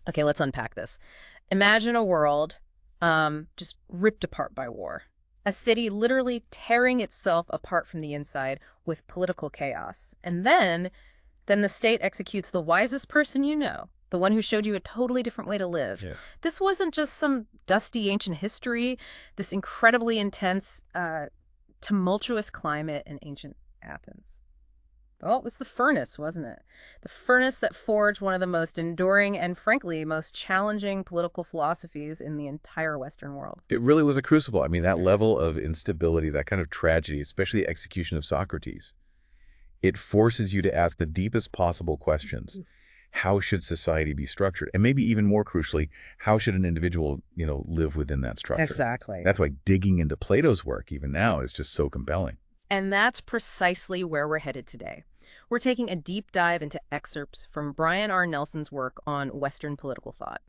Okay, let's unpack this. Imagine a world just ripped apart by war. A city literally tearing itself apart from the inside with political chaos. And then the state executes the wisest person you know, the one who showed you a totally different way to live. Yeah. This wasn't just some dusty ancient history, this incredibly intense, tumultuous climate in ancient Athens. Well, it was the furnace, wasn't it? The furnace that forged one of the most enduring and, frankly, most challenging political philosophies in the entire Western world. It really was a crucible. I mean, that level of instability, that kind of tragedy, especially the execution of Socrates, it forces you to ask the deepest possible questions. How should society be structured? And maybe even more crucially, how should an individual, live within that structure? Exactly. That's why digging into Plato's work, even now, is just so compelling. And that's precisely where we're headed today. We're taking a deep dive into excerpts from Brian R. Nelson's work on Western political thought.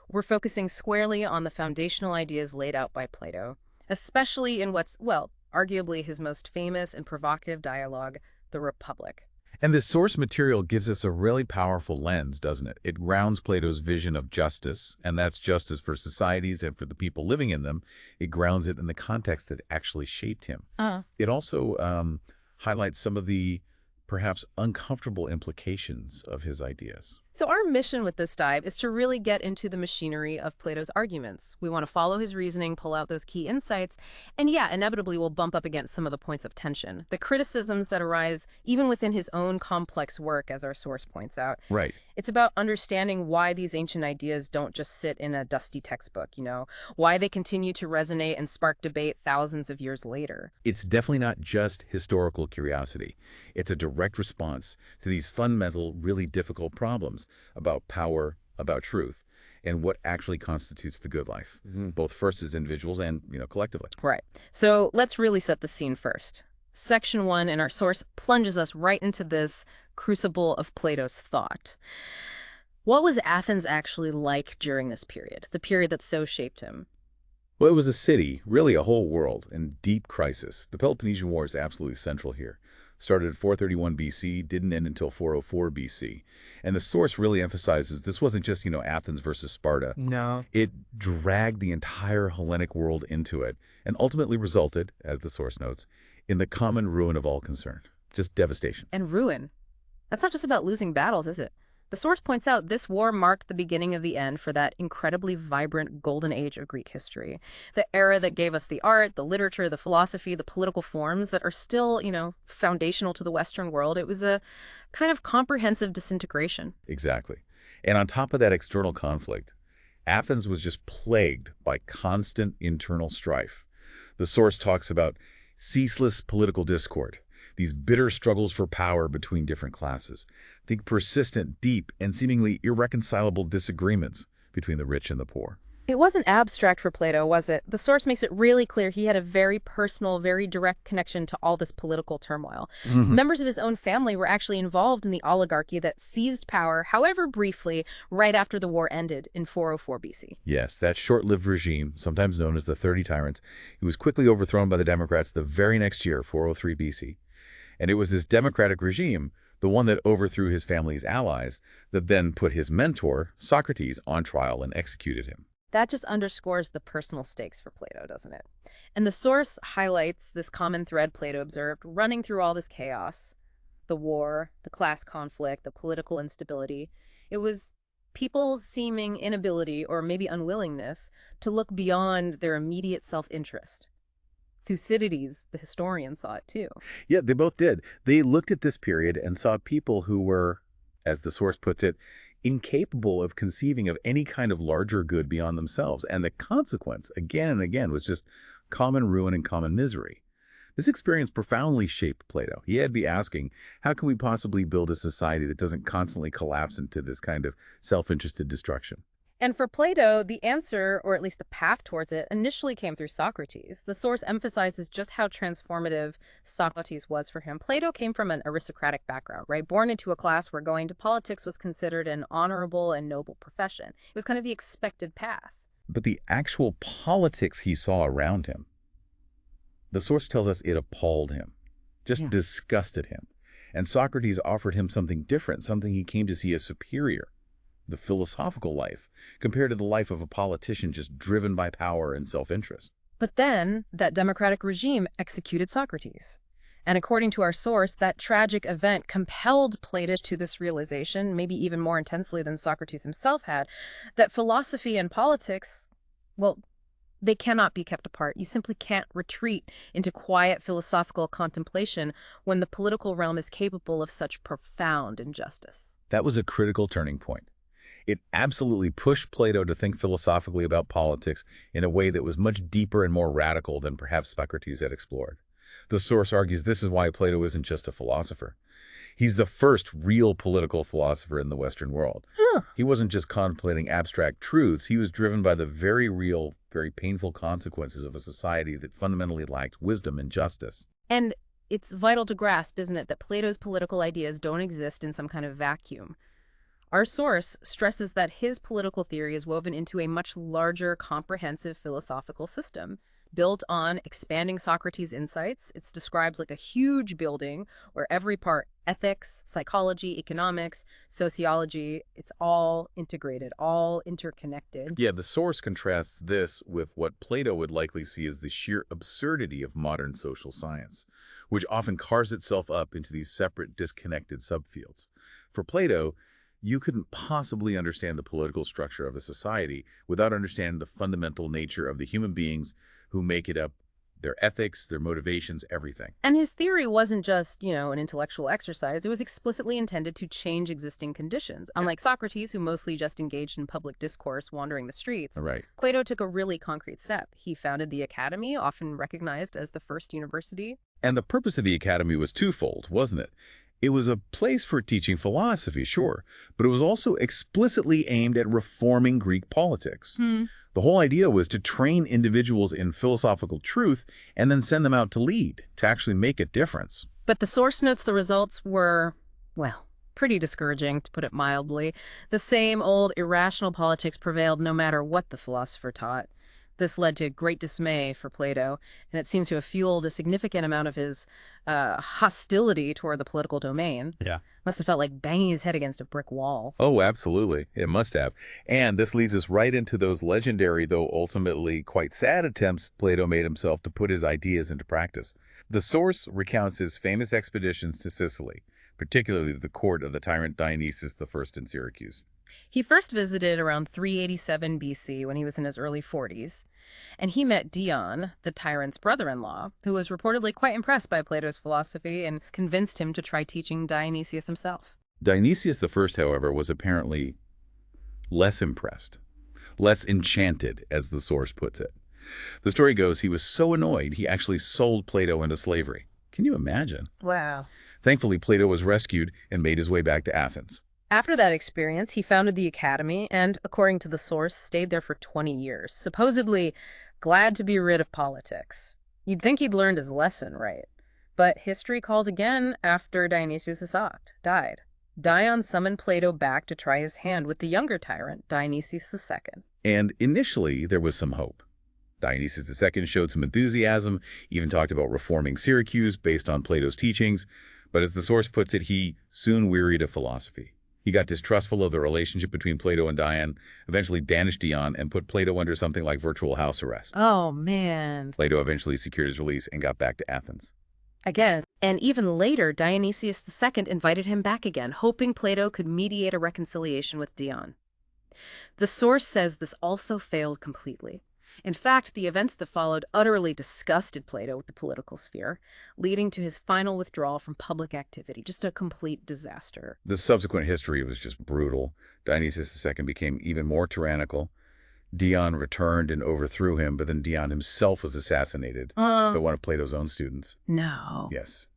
We're focusing squarely on the foundational ideas laid out by Plato, especially in what's, well, arguably his most famous and provocative dialogue, The Republic. And this source material gives us a really powerful lens, doesn't it? It grounds Plato's vision of justice, and that's justice for societies and for the people living in them. It grounds it in the context that actually shaped him. It also highlights some of the perhaps uncomfortable implications of his ideas. So our mission with this dive is to really get into the machinery of Plato's arguments. We want to follow his reasoning, pull out those key insights, and yeah, inevitably we'll bump up against some of the points of tension, the criticisms that arise even within his own complex work, as our source points out. Right. It's about understanding why these ancient ideas don't just sit in a dusty textbook, why they continue to resonate and spark debate thousands of years later. It's definitely not just historical curiosity. It's a direct response to these fundamental, really difficult problems about power, about truth, and what actually constitutes the good life, both first as individuals and, collectively. Right. So let's really set the scene first. Section 1 in our source plunges us right into this crucible of Plato's thought. What was Athens actually like during this period, the period that so shaped him? Well, it was a city, really a whole world, in deep crisis. The Peloponnesian War is absolutely central here. Started at 431 BC, didn't end until 404 BC. And the source really emphasizes this wasn't just, Athens versus Sparta. No. It dragged the entire Hellenic world into it and ultimately resulted, as the source notes, in the common ruin of all concerned. Just devastation. And ruin. That's not just about losing battles, is it? The source points out this war marked the beginning of the end for that incredibly vibrant golden age of Greek history. The era that gave us the art, the literature, the philosophy, the political forms that are still, foundational to the Western world. It was a kind of comprehensive disintegration. Exactly. And on top of that external conflict, Athens was just plagued by constant internal strife. The source talks about ceaseless political discord, these bitter struggles for power between different classes. Think persistent, deep, and seemingly irreconcilable disagreements between the rich and the poor. It wasn't abstract for Plato, was it? The source makes it really clear he had a very personal, very direct connection to all this political turmoil. Members of his own family were actually involved in the oligarchy that seized power, however briefly, right after the war ended in 404 BC. Yes, that short-lived regime, sometimes known as the 30 Tyrants, it was quickly overthrown by the Democrats the very next year, 403 BC. And it was this democratic regime, the one that overthrew his family's allies, that then put his mentor, Socrates, on trial and executed him. That just underscores the personal stakes for Plato, doesn't it? And the source highlights this common thread Plato observed running through all this chaos. The war, the class conflict, the political instability. It was people's seeming inability or maybe unwillingness to look beyond their immediate self-interest. Thucydides, the historian, saw it too. Yeah, they both did. They looked at this period and saw people who were, as the source puts it, incapable of conceiving of any kind of larger good beyond themselves. And the consequence, again and again, was just common ruin and common misery. This experience profoundly shaped Plato. He had to be asking, how can we possibly build a society that doesn't constantly collapse into this kind of self-interested destruction? And for Plato, the answer, or at least the path towards it, initially came through Socrates. The source emphasizes just how transformative Socrates was for him. Plato came from an aristocratic background, right? Born into a class where going to politics was considered an honorable and noble profession. It was kind of the expected path. But the actual politics he saw around him, the source tells us it appalled him, just disgusted him. And Socrates offered him something different, something he came to see as superior. the philosophical life, compared to the life of a politician just driven by power and self-interest. But then, that democratic regime executed Socrates. And according to our source, that tragic event compelled Plato to this realization, maybe even more intensely than Socrates himself had, that philosophy and politics, well, they cannot be kept apart. You simply can't retreat into quiet philosophical contemplation when the political realm is capable of such profound injustice. That was a critical turning point. It absolutely pushed Plato to think philosophically about politics in a way that was much deeper and more radical than perhaps Socrates had explored. The source argues this is why Plato isn't just a philosopher. He's the first real political philosopher in the Western world. Huh. He wasn't just contemplating abstract truths. He was driven by the very real, very painful consequences of a society that fundamentally lacked wisdom and justice. And it's vital to grasp, isn't it, that Plato's political ideas don't exist in some kind of vacuum. Our source stresses that his political theory is woven into a much larger, comprehensive philosophical system. Built on expanding Socrates' insights, it's described like a huge building where every part, ethics, psychology, economics, sociology, it's all integrated, all interconnected. Yeah, the source contrasts this with what Plato would likely see as the sheer absurdity of modern social science, which often carves itself up into these separate, disconnected subfields. For Plato, you couldn't possibly understand the political structure of a society without understanding the fundamental nature of the human beings who make it up, their ethics, their motivations, everything. And his theory wasn't just, an intellectual exercise. It was explicitly intended to change existing conditions. Unlike Socrates, who mostly just engaged in public discourse, wandering the streets, Right. Plato took a really concrete step. He founded the academy, often recognized as the first university. And the purpose of the academy was twofold, wasn't it? It was a place for teaching philosophy, sure, but it was also explicitly aimed at reforming Greek politics. The whole idea was to train individuals in philosophical truth and then send them out to lead, to actually make a difference. But the source notes the results were, well, pretty discouraging, to put it mildly. The same old irrational politics prevailed no matter what the philosopher taught. This led to great dismay for Plato, and it seems to have fueled a significant amount of his hostility toward the political domain. Yeah. Must have felt like banging his head against a brick wall. Oh, absolutely. It must have. And this leads us right into those legendary, though ultimately quite sad attempts Plato made himself to put his ideas into practice. The source recounts his famous expeditions to Sicily, particularly the court of the tyrant Dionysius I in Syracuse. He first visited around 387 BC when he was in his early 40s, and he met Dion, the tyrant's brother-in-law, who was reportedly quite impressed by Plato's philosophy and convinced him to try teaching Dionysius himself. Dionysius I, however, was apparently less impressed, less enchanted, as the source puts it. The story goes he was so annoyed he actually sold Plato into slavery. Can you imagine? Wow. Thankfully, Plato was rescued and made his way back to Athens. After that experience, he founded the academy and, according to the source, stayed there for 20 years, supposedly glad to be rid of politics. You'd think he'd learned his lesson, right? But history called again after Dionysius died. Dion summoned Plato back to try his hand with the younger tyrant, Dionysius II. And initially, there was some hope. Dionysius II showed some enthusiasm, even talked about reforming Syracuse based on Plato's teachings, but as the source puts it, he soon wearied of philosophy. He got distrustful of the relationship between Plato and Dion, eventually banished Dion, and put Plato under something like virtual house arrest. Oh, man. Plato eventually secured his release and got back to Athens. Again. And even later, Dionysius II invited him back again, hoping Plato could mediate a reconciliation with Dion. The source says this also failed completely. In fact, the events that followed utterly disgusted Plato with the political sphere, leading to his final withdrawal from public activity. Just a complete disaster. The subsequent history was just brutal. Dionysius II became even more tyrannical. Dion returned and overthrew him, but then Dion himself was assassinated by one of Plato's own students. No. Yes.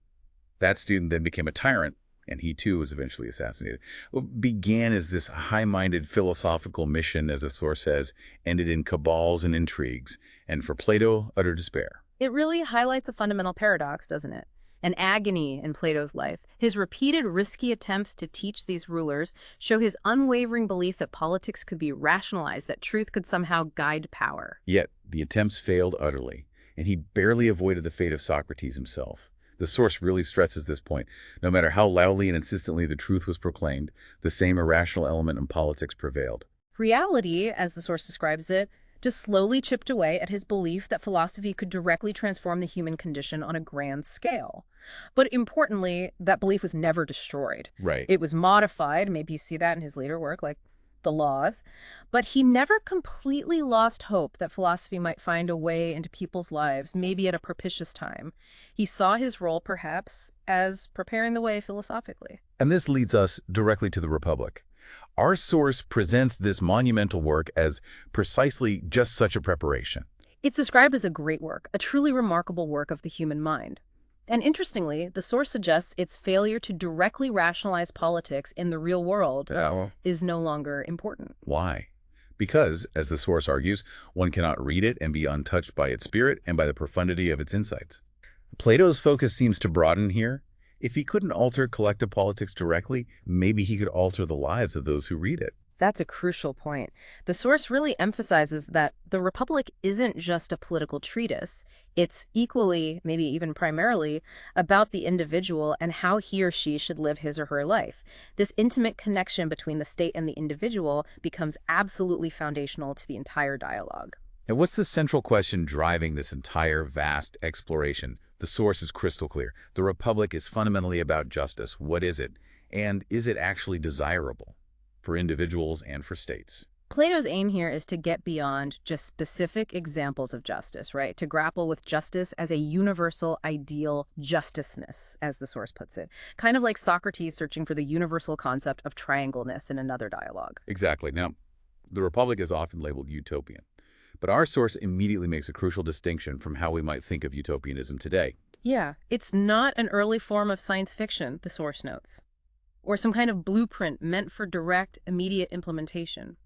That student then became a tyrant, and he too was eventually assassinated. What began as this high-minded philosophical mission, as the source says, ended in cabals and intrigues, and for Plato, utter despair. It really highlights a fundamental paradox, doesn't it? An agony in Plato's life. His repeated risky attempts to teach these rulers show his unwavering belief that politics could be rationalized, that truth could somehow guide power. Yet, the attempts failed utterly, and he barely avoided the fate of Socrates himself. The source really stresses this point. No matter how loudly and insistently the truth was proclaimed, the same irrational element in politics prevailed. Reality, as the source describes it, just slowly chipped away at his belief that philosophy could directly transform the human condition on a grand scale. But importantly, that belief was never destroyed. Right. It was modified, maybe you see that in his later work, like the laws, but he never completely lost hope that philosophy might find a way into people's lives, maybe at a propitious time. He saw his role, perhaps, as preparing the way philosophically. And this leads us directly to the Republic. Our source presents this monumental work as precisely just such a preparation. It's described as a great work, a truly remarkable work of the human mind. And interestingly, the source suggests its failure to directly rationalize politics in the real world Yeah, well, is no longer important. why? Because, as the source argues, one cannot read it and be untouched by its spirit and by the profundity of its insights. Plato's focus seems to broaden here. If he couldn't alter collective politics directly, maybe he could alter the lives of those who read it. That's a crucial point. The source really emphasizes that the Republic isn't just a political treatise. It's equally, maybe even primarily, about the individual and how he or she should live his or her life. This intimate connection between the state and the individual becomes absolutely foundational to the entire dialogue. And what's the central question driving this entire vast exploration? The source is crystal clear. The Republic is fundamentally about justice. What is it? And is it actually desirable for individuals and for states? Plato's aim here is to get beyond just specific examples of justice, right? To grapple with justice as a universal ideal justiceness, as the source puts it. Kind of like Socrates searching for the universal concept of triangleness in another dialogue. Exactly. Now, the Republic is often labeled utopian, but our source immediately makes a crucial distinction from how we might think of utopianism today. Yeah, it's not an early form of science fiction, the source notes, or some kind of blueprint meant for direct, immediate implementation.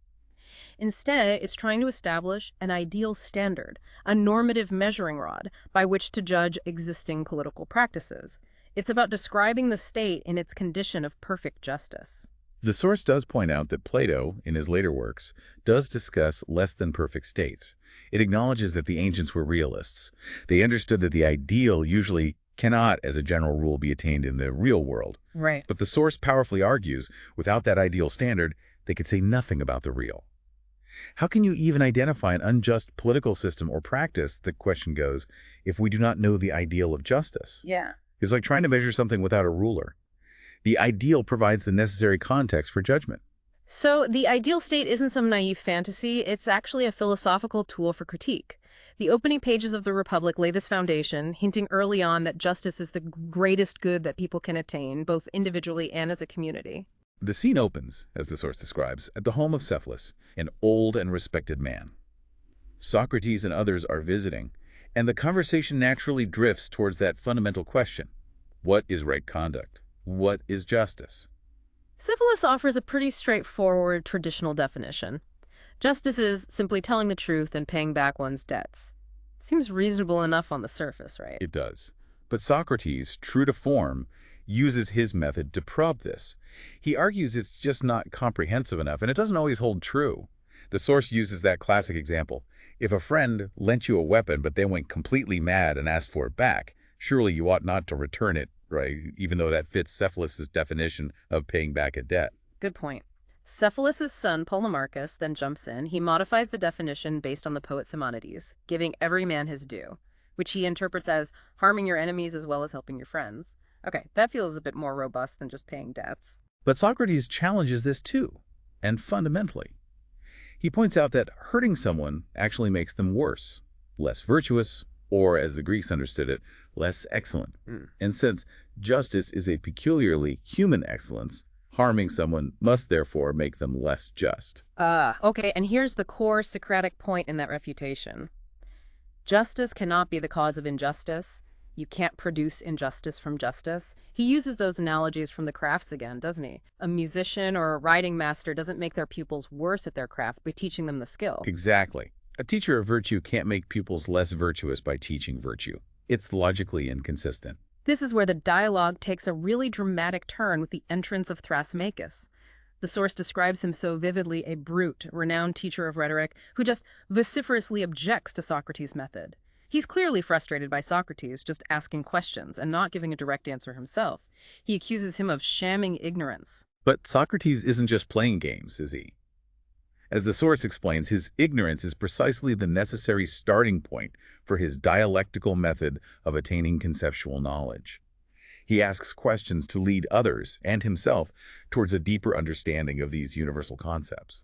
Instead, it's trying to establish an ideal standard, a normative measuring rod by which to judge existing political practices. It's about describing the state in its condition of perfect justice. The source does point out that Plato, in his later works, does discuss less than perfect states. It acknowledges that the ancients were realists. They understood that the ideal usually cannot, as a general rule, be attained in the real world. Right. But the source powerfully argues, without that ideal standard, they could say nothing about the real. How can you even identify an unjust political system or practice, the question goes, if we do not know the ideal of justice? Yeah. It's like trying to measure something without a ruler. The ideal provides the necessary context for judgment. So the ideal state isn't some naive fantasy, it's actually a philosophical tool for critique. The opening pages of the Republic lay this foundation, hinting early on that justice is the greatest good that people can attain, both individually and as a community. The scene opens, as the source describes, at the home of Cephalus, an old and respected man. Socrates and others are visiting, and the conversation naturally drifts towards that fundamental question. What is right conduct? What is justice? Cephalus offers a pretty straightforward traditional definition. Justice is simply telling the truth and paying back one's debts. Seems reasonable enough on the surface, right? It does. But Socrates, true to form, uses his method to probe this. He argues it's just not comprehensive enough, and it doesn't always hold true. The source uses that classic example. If a friend lent you a weapon, but then went completely mad and asked for it back, surely you ought not to return it, right? Even though that fits Cephalus's definition of paying back a debt. Good point. Cephalus's son, Polemarchus, then jumps in. He modifies the definition based on the poet Simonides, giving every man his due, which he interprets as harming your enemies as well as helping your friends. Okay, that feels a bit more robust than just paying debts. But Socrates challenges this too, and fundamentally. He points out that hurting someone actually makes them worse, less virtuous, or, as the Greeks understood it, less excellent. And since justice is a peculiarly human excellence, harming someone must therefore make them less just. Okay, and here's the core Socratic point in that refutation. Justice cannot be the cause of injustice. You can't produce injustice from justice. He uses those analogies from the crafts again, doesn't he? A musician or a writing master doesn't make their pupils worse at their craft by teaching them the skill. Exactly. A teacher of virtue can't make pupils less virtuous by teaching virtue. It's logically inconsistent. This is where the dialogue takes a really dramatic turn with the entrance of Thrasymachus. The source describes him so vividly, a brute, renowned teacher of rhetoric, who just vociferously objects to Socrates' method. He's clearly frustrated by Socrates just asking questions and not giving a direct answer himself. He accuses him of shamming ignorance. But Socrates isn't just playing games, is he? As the source explains, his ignorance is precisely the necessary starting point for his dialectical method of attaining conceptual knowledge. He asks questions to lead others and himself towards a deeper understanding of these universal concepts.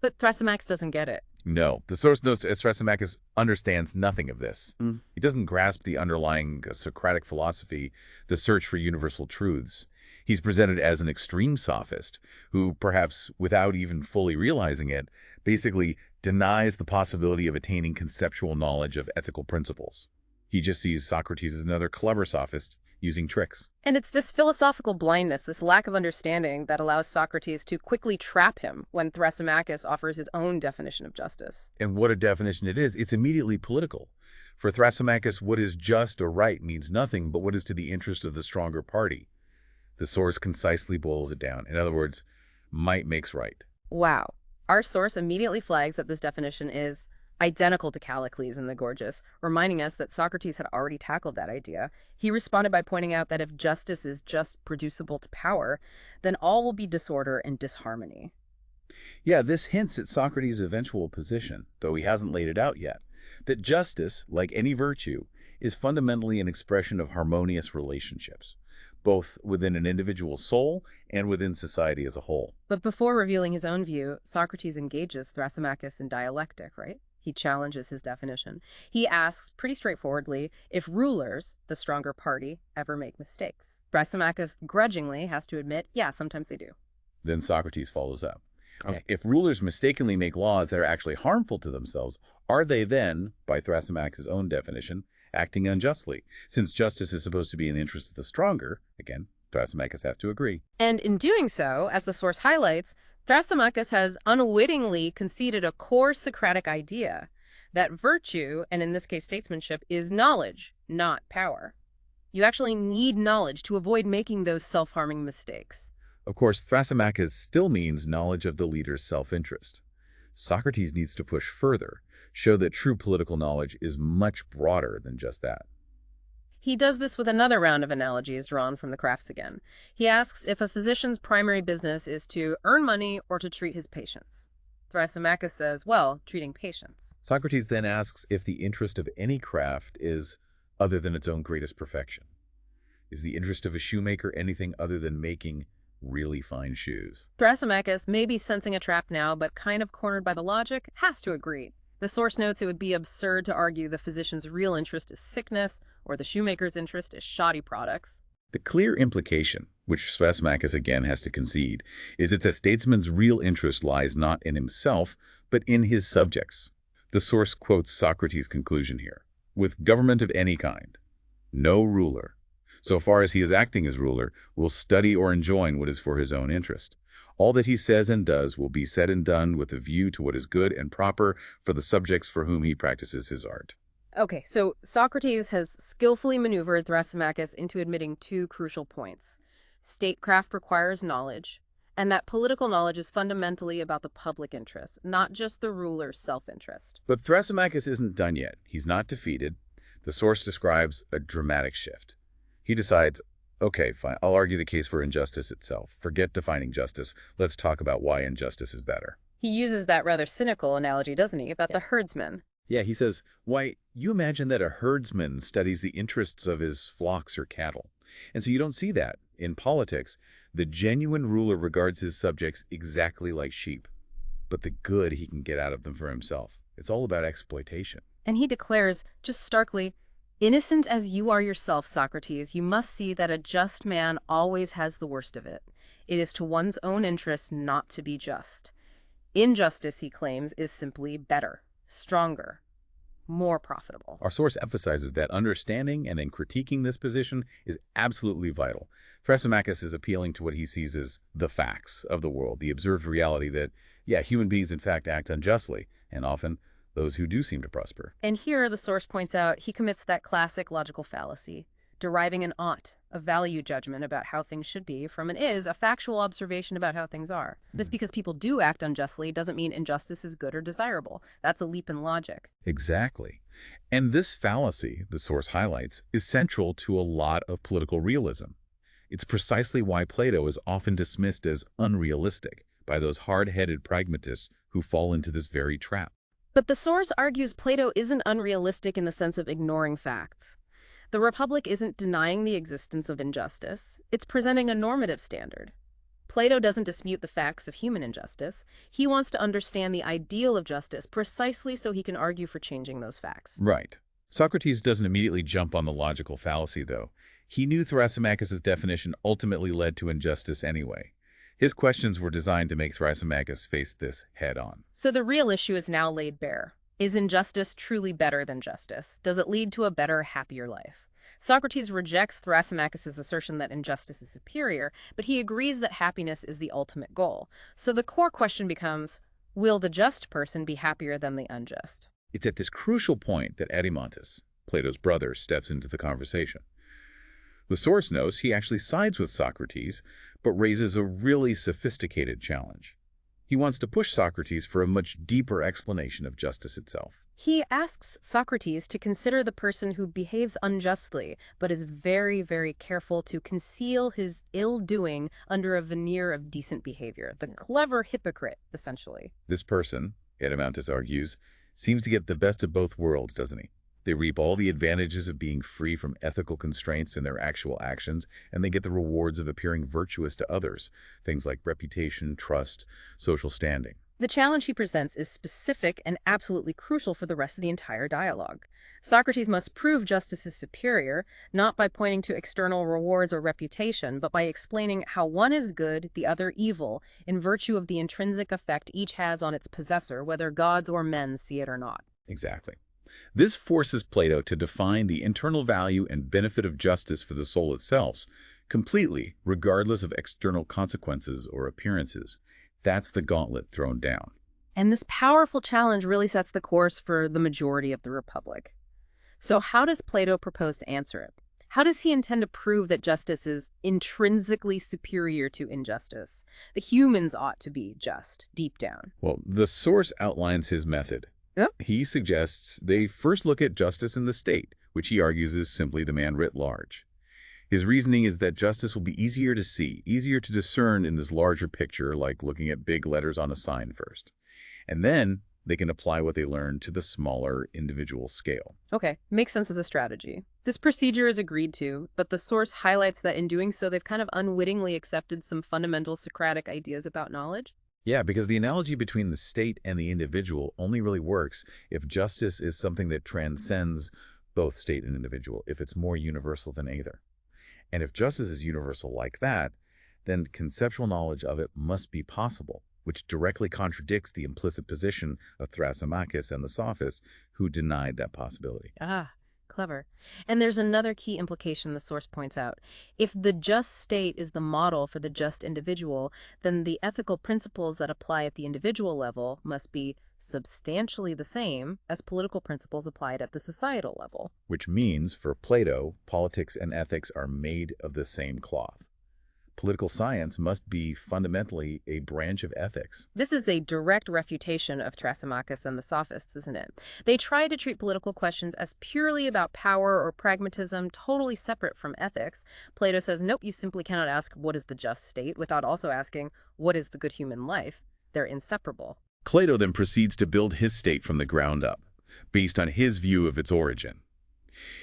But Thrasymachus doesn't get it. No, the source notes Thrasymachus understands nothing of this. Mm. He doesn't grasp the underlying Socratic philosophy, the search for universal truths. He's presented as an extreme sophist who, perhaps without even fully realizing it, basically denies the possibility of attaining conceptual knowledge of ethical principles. He just sees Socrates as another clever sophist using tricks. And it's this philosophical blindness, this lack of understanding, that allows Socrates to quickly trap him when Thrasymachus offers his own definition of justice. And what a definition it is. It's immediately political. For Thrasymachus, what is just or right means nothing but what is to the interest of the stronger party. The source concisely boils it down. In other words, might makes right. Wow. Our source immediately flags that this definition is identical to Callicles in the Gorgias, reminding us that Socrates had already tackled that idea. He responded by pointing out that if justice is just producible to power, then all will be disorder and disharmony. Yeah, this hints at Socrates' eventual position, though he hasn't laid it out yet, that justice, like any virtue, is fundamentally an expression of harmonious relationships, both within an individual soul and within society as a whole. But before revealing his own view, Socrates engages Thrasymachus in dialectic, right? He challenges his definition. He asks, pretty straightforwardly, if rulers, the stronger party, ever make mistakes. Thrasymachus grudgingly has to admit, yeah, sometimes they do. Then Socrates follows up. Okay. If rulers mistakenly make laws that are actually harmful to themselves, are they then, by Thrasymachus' own definition, acting unjustly? Since justice is supposed to be in the interest of the stronger, again, Thrasymachus has to agree. And in doing so, as the source highlights, Thrasymachus has unwittingly conceded a core Socratic idea that virtue, and in this case statesmanship, is knowledge, not power. You actually need knowledge to avoid making those self-harming mistakes. Of course, Thrasymachus still means knowledge of the leader's self-interest. Socrates needs to push further, show that true political knowledge is much broader than just that. He does this with another round of analogies drawn from the crafts again. He asks if a physician's primary business is to earn money or to treat his patients. Thrasymachus says, well, treating patients. Socrates then asks if the interest of any craft is other than its own greatest perfection. Is the interest of a shoemaker anything other than making really fine shoes? Thrasymachus, maybe sensing a trap now, but kind of cornered by the logic, has to agree. The source notes it would be absurd to argue the physician's real interest is sickness or the shoemaker's interest is shoddy products. The clear implication, which Thrasymachus again has to concede, is that the statesman's real interest lies not in himself, but in his subjects. The source quotes Socrates' conclusion here. With government of any kind, no ruler, so far as he is acting as ruler, will study or enjoin what is for his own interest. All that he says and does will be said and done with a view to what is good and proper for the subjects for whom he practices his art. Okay, so Socrates has skillfully maneuvered Thrasymachus into admitting two crucial points. Statecraft requires knowledge, and that political knowledge is fundamentally about the public interest, not just the ruler's self-interest. But Thrasymachus isn't done yet. He's not defeated. The source describes a dramatic shift. He decides, okay, fine, I'll argue the case for injustice itself. Forget defining justice. Let's talk about why injustice is better. He uses that rather cynical analogy, doesn't he, about the herdsman. Yeah, he says, why, you imagine that a herdsman studies the interests of his flocks or cattle. And so you don't see that. In politics, the genuine ruler regards his subjects exactly like sheep, but the good he can get out of them for himself. It's all about exploitation. And he declares, just starkly, innocent as you are yourself, Socrates, you must see that a just man always has the worst of it. It is to one's own interest not to be just. Injustice, he claims, is simply better, stronger, more profitable. Our source emphasizes that understanding and then critiquing this position is absolutely vital. Thrasymachus is appealing to what he sees as the facts of the world, the observed reality that, yeah, human beings in fact act unjustly, and often those who do seem to prosper. And here the source points out he commits that classic logical fallacy. deriving an ought, a value judgment about how things should be, from an is, a factual observation about how things are. Just because people do act unjustly doesn't mean injustice is good or desirable. That's a leap in logic. Exactly. And this fallacy, the source highlights, is central to a lot of political realism. It's precisely why Plato is often dismissed as unrealistic by those hard-headed pragmatists who fall into this very trap. But the source argues Plato isn't unrealistic in the sense of ignoring facts. The Republic isn't denying the existence of injustice. It's presenting a normative standard. Plato doesn't dispute the facts of human injustice. He wants to understand the ideal of justice precisely so he can argue for changing those facts. Right. Socrates doesn't immediately jump on the logical fallacy, though. He knew Thrasymachus' definition ultimately led to injustice anyway. His questions were designed to make Thrasymachus face this head-on. So the real issue is now laid bare. Is injustice truly better than justice? Does it lead to a better, happier life? Socrates rejects Thrasymachus' assertion that injustice is superior, but he agrees that happiness is the ultimate goal. So the core question becomes, will the just person be happier than the unjust? It's at this crucial point that Edemontus, Plato's brother, steps into the conversation. The source knows he actually sides with Socrates, but raises a really sophisticated challenge. He wants to push Socrates for a much deeper explanation of justice itself. He asks Socrates to consider the person who behaves unjustly, but is very, very careful to conceal his ill-doing under a veneer of decent behavior. The clever hypocrite, essentially. This person, Edemontus argues, seems to get the best of both worlds, doesn't he? They reap all the advantages of being free from ethical constraints in their actual actions, and they get the rewards of appearing virtuous to others, things like reputation, trust, social standing. The challenge he presents is specific and absolutely crucial for the rest of the entire dialogue. Socrates must prove justice is superior, not by pointing to external rewards or reputation, but by explaining how one is good, the other evil, in virtue of the intrinsic effect each has on its possessor, whether gods or men see it or not. Exactly. This forces Plato to define the internal value and benefit of justice for the soul itself, completely, regardless of external consequences or appearances. That's the gauntlet thrown down. And this powerful challenge really sets the course for the majority of the Republic. So how does Plato propose to answer it? How does he intend to prove that justice is intrinsically superior to injustice? The humans ought to be just, deep down. Well, the source outlines his method. Yep. He suggests they first look at justice in the state, which he argues is simply the man writ large. His reasoning is that justice will be easier to see, easier to discern in this larger picture, like looking at big letters on a sign first. And then they can apply what they learn to the smaller individual scale. Okay, makes sense as a strategy. This procedure is agreed to, but the source highlights that in doing so, they've kind of unwittingly accepted some fundamental Socratic ideas about knowledge. Yeah, because the analogy between the state and the individual only really works if justice is something that transcends both state and individual, if it's more universal than either. And if justice is universal like that, then conceptual knowledge of it must be possible, which directly contradicts the implicit position of Thrasymachus and the Sophists, who denied that possibility. Ah, clever. And there's another key implication the source points out. If the just state is the model for the just individual, then the ethical principles that apply at the individual level must be substantially the same as political principles applied at the societal level. Which means, for Plato, politics and ethics are made of the same cloth. Political science must be fundamentally a branch of ethics. This is a direct refutation of Thrasymachus and the Sophists, isn't it? They try to treat political questions as purely about power or pragmatism, totally separate from ethics. Plato says, nope, you simply cannot ask what is the just state without also asking what is the good human life. They're inseparable. Plato then proceeds to build his state from the ground up, based on his view of its origin.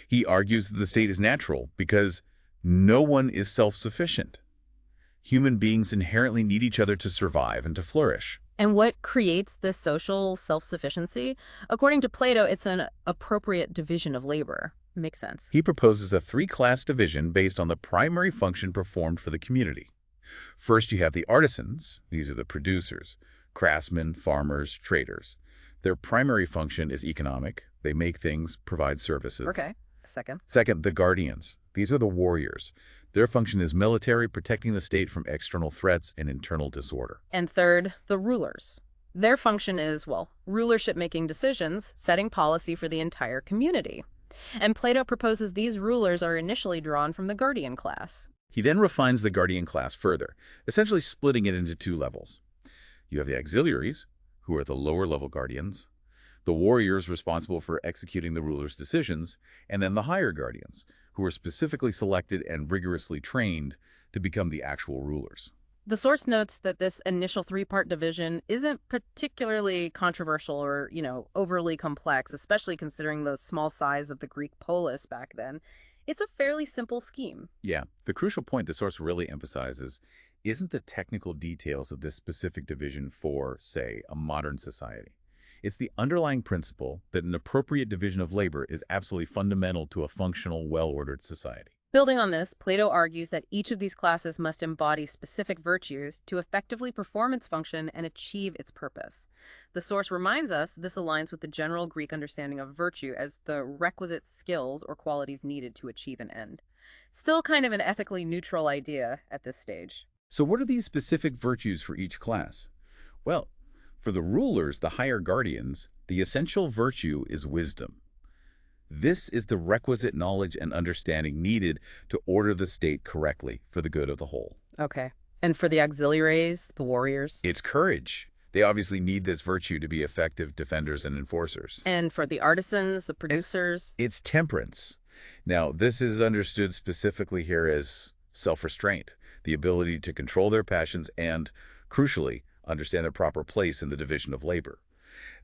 He argues that the state is natural because no one is self-sufficient. Human beings inherently need each other to survive and to flourish. And what creates this social self-sufficiency? According to Plato, it's an appropriate division of labor. Makes sense. He proposes a three-class division based on the primary function performed for the community. First, you have the artisans. These are the producers, craftsmen, farmers, traders. Their primary function is economic. They make things, provide services. Okay. Second, the guardians. These are the warriors. Their function is military, protecting the state from external threats and internal disorder. And third, the rulers. Their function is, well, rulership making decisions, setting policy for the entire community. And Plato proposes these rulers are initially drawn from the guardian class. He then refines the guardian class further, essentially splitting it into two levels. You have the auxiliaries, who are the lower-level guardians, the warriors responsible for executing the ruler's decisions, and then the higher guardians, who are specifically selected and rigorously trained to become the actual rulers. The source notes that this initial three-part division isn't particularly controversial or, overly complex, especially considering the small size of the Greek polis back then. It's a fairly simple scheme. Yeah, the crucial point the source really emphasizes isn't the technical details of this specific division for, say, a modern society. It's the underlying principle that an appropriate division of labor is absolutely fundamental to a functional, well-ordered society. Building on this, Plato argues that each of these classes must embody specific virtues to effectively perform its function and achieve its purpose. The source reminds us this aligns with the general Greek understanding of virtue as the requisite skills or qualities needed to achieve an end. Still kind of an ethically neutral idea at this stage. So what are these specific virtues for each class? Well, for the rulers, the higher guardians, the essential virtue is wisdom. This is the requisite knowledge and understanding needed to order the state correctly for the good of the whole. Okay. And for the auxiliaries, the warriors? It's courage. They obviously need this virtue to be effective defenders and enforcers. And for the artisans, the producers? It's temperance. Now, this is understood specifically here as self-restraint, the ability to control their passions and, crucially, understand their proper place in the division of labor.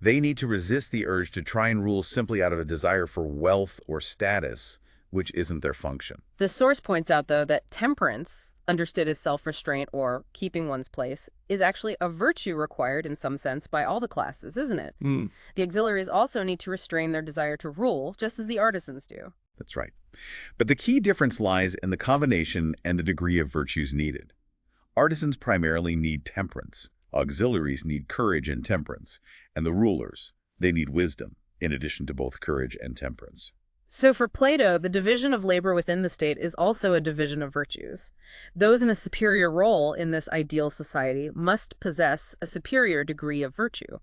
They need to resist the urge to try and rule simply out of a desire for wealth or status, which isn't their function. The source points out, though, that temperance, understood as self-restraint or keeping one's place, is actually a virtue required in some sense by all the classes, isn't it? The auxiliaries also need to restrain their desire to rule, just as the artisans do. That's right. But the key difference lies in the combination and the degree of virtues needed. Artisans primarily need temperance. Auxiliaries need courage and temperance, and the rulers, they need wisdom, in addition to both courage and temperance. So for Plato, the division of labor within the state is also a division of virtues. Those in a superior role in this ideal society must possess a superior degree of virtue.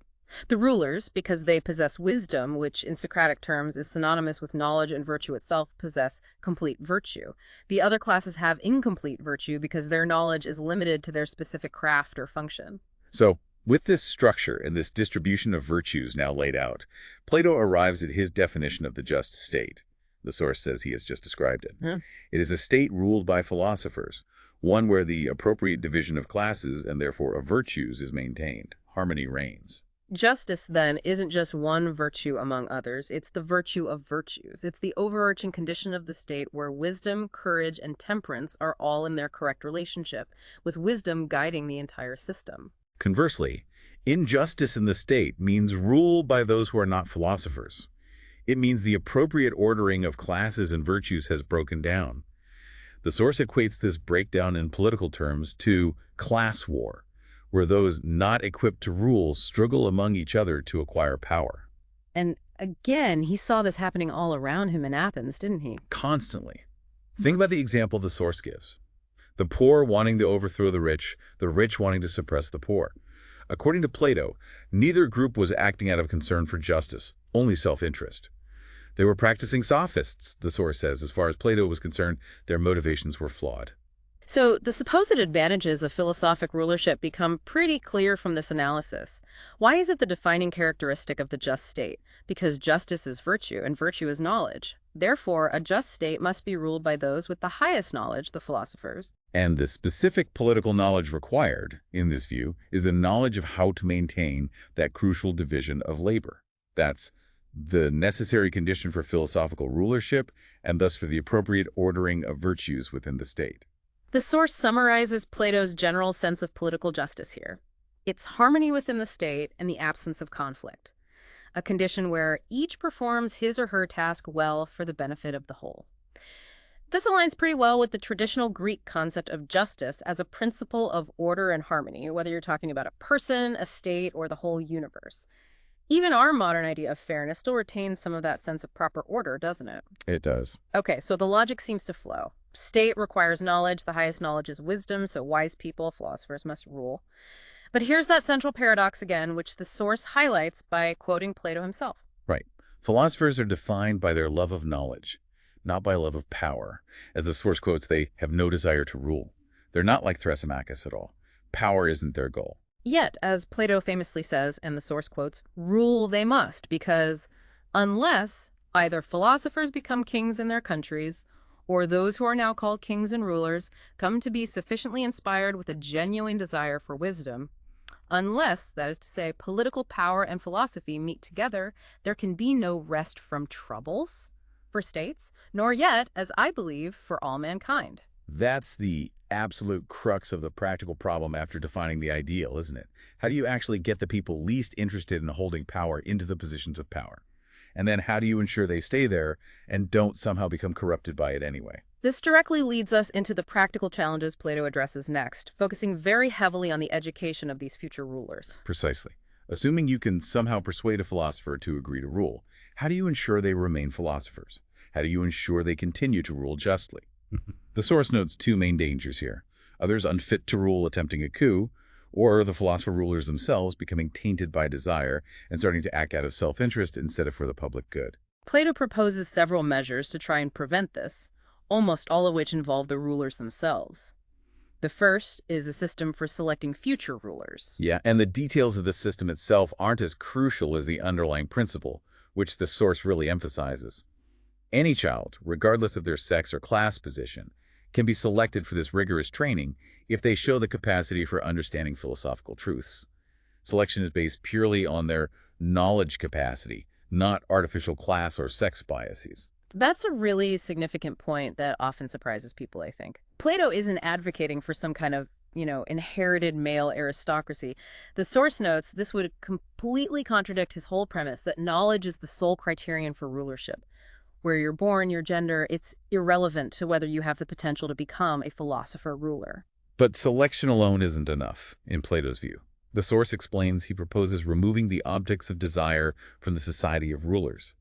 The rulers, because they possess wisdom, which in Socratic terms is synonymous with knowledge and virtue itself, possess complete virtue. The other classes have incomplete virtue because their knowledge is limited to their specific craft or function. So, with this structure and this distribution of virtues now laid out, Plato arrives at his definition of the just state. The source says he has just described it. It is a state ruled by philosophers, one where the appropriate division of classes and therefore of virtues is maintained. Harmony reigns. Justice, then, isn't just one virtue among others. It's the virtue of virtues. It's the overarching condition of the state where wisdom, courage, and temperance are all in their correct relationship, with wisdom guiding the entire system. Conversely, injustice in the state means rule by those who are not philosophers. It means the appropriate ordering of classes and virtues has broken down. The source equates this breakdown in political terms to class war, where those not equipped to rule struggle among each other to acquire power. And again, he saw this happening all around him in Athens, didn't he? Constantly. Think about the example the source gives. The poor wanting to overthrow the rich wanting to suppress the poor. According to Plato, neither group was acting out of concern for justice, only self-interest. They were practicing sophists, the source says. As far as Plato was concerned, their motivations were flawed. So the supposed advantages of philosophic rulership become pretty clear from this analysis. Why is it the defining characteristic of the just state? Because justice is virtue, and virtue is knowledge. Therefore, a just state must be ruled by those with the highest knowledge, the philosophers. And the specific political knowledge required, in this view, is the knowledge of how to maintain that crucial division of labor. That's the necessary condition for philosophical rulership, and thus for the appropriate ordering of virtues within the state. The source summarizes Plato's general sense of political justice here. It's harmony within the state and the absence of conflict, a condition where each performs his or her task well for the benefit of the whole. This aligns pretty well with the traditional Greek concept of justice as a principle of order and harmony, whether you're talking about a person, a state, or the whole universe. Even our modern idea of fairness still retains some of that sense of proper order, doesn't it? It does. Okay, so the logic seems to flow. State requires knowledge. The highest knowledge is wisdom, so wise people, philosophers, must rule. But here's that central paradox again, which the source highlights by quoting Plato himself. Right. Philosophers are defined by their love of knowledge, not by love of power. As the source quotes, they have no desire to rule. They're not like Thrasymachus at all. Power isn't their goal. Yet, as Plato famously says, and the source quotes, rule they must, because unless either philosophers become kings in their countries, or those who are now called kings and rulers come to be sufficiently inspired with a genuine desire for wisdom, unless, that is to say, political power and philosophy meet together, there can be no rest from troubles for states, nor yet, as I believe, for all mankind. That's the absolute crux of the practical problem after defining the ideal, isn't it? How do you actually get the people least interested in holding power into the positions of power? And then how do you ensure they stay there and don't somehow become corrupted by it anyway? This directly leads us into the practical challenges Plato addresses next, focusing very heavily on the education of these future rulers. Precisely. Assuming you can somehow persuade a philosopher to agree to rule, how do you ensure they remain philosophers? How do you ensure they continue to rule justly? The source notes two main dangers here. Others unfit to rule attempting a coup, or the philosopher rulers themselves becoming tainted by desire and starting to act out of self-interest instead of for the public good. Plato proposes several measures to try and prevent this, almost all of which involve the rulers themselves. The first is a system for selecting future rulers. Yeah, and the details of the system itself aren't as crucial as the underlying principle, which the source really emphasizes. Any child, regardless of their sex or class position, can be selected for this rigorous training if they show the capacity for understanding philosophical truths. Selection is based purely on their knowledge capacity, not artificial class or sex biases. That's a really significant point that often surprises people, I think. Plato isn't advocating for some kind of, inherited male aristocracy. The source notes this would completely contradict his whole premise that knowledge is the sole criterion for rulership. Where you're born, your gender, it's irrelevant to whether you have the potential to become a philosopher ruler. But selection alone isn't enough, in Plato's view. The source explains he proposes removing the objects of desire from the society of rulers.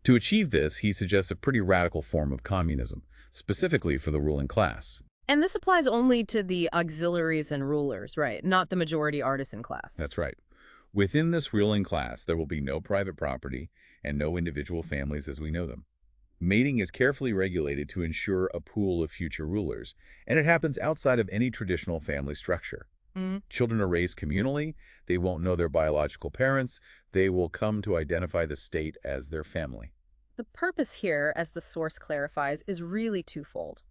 To achieve this, he suggests a pretty radical form of communism, specifically for the ruling class. And this applies only to the auxiliaries and rulers, right? Not the majority artisan class. That's right. Within this ruling class, there will be no private property and no individual families as we know them. Mating is carefully regulated to ensure a pool of future rulers, and it happens outside of any traditional family structure. Children are raised communally, they won't know their biological parents, they will come to identify the state as their family. The purpose here, as the source clarifies, is really twofold.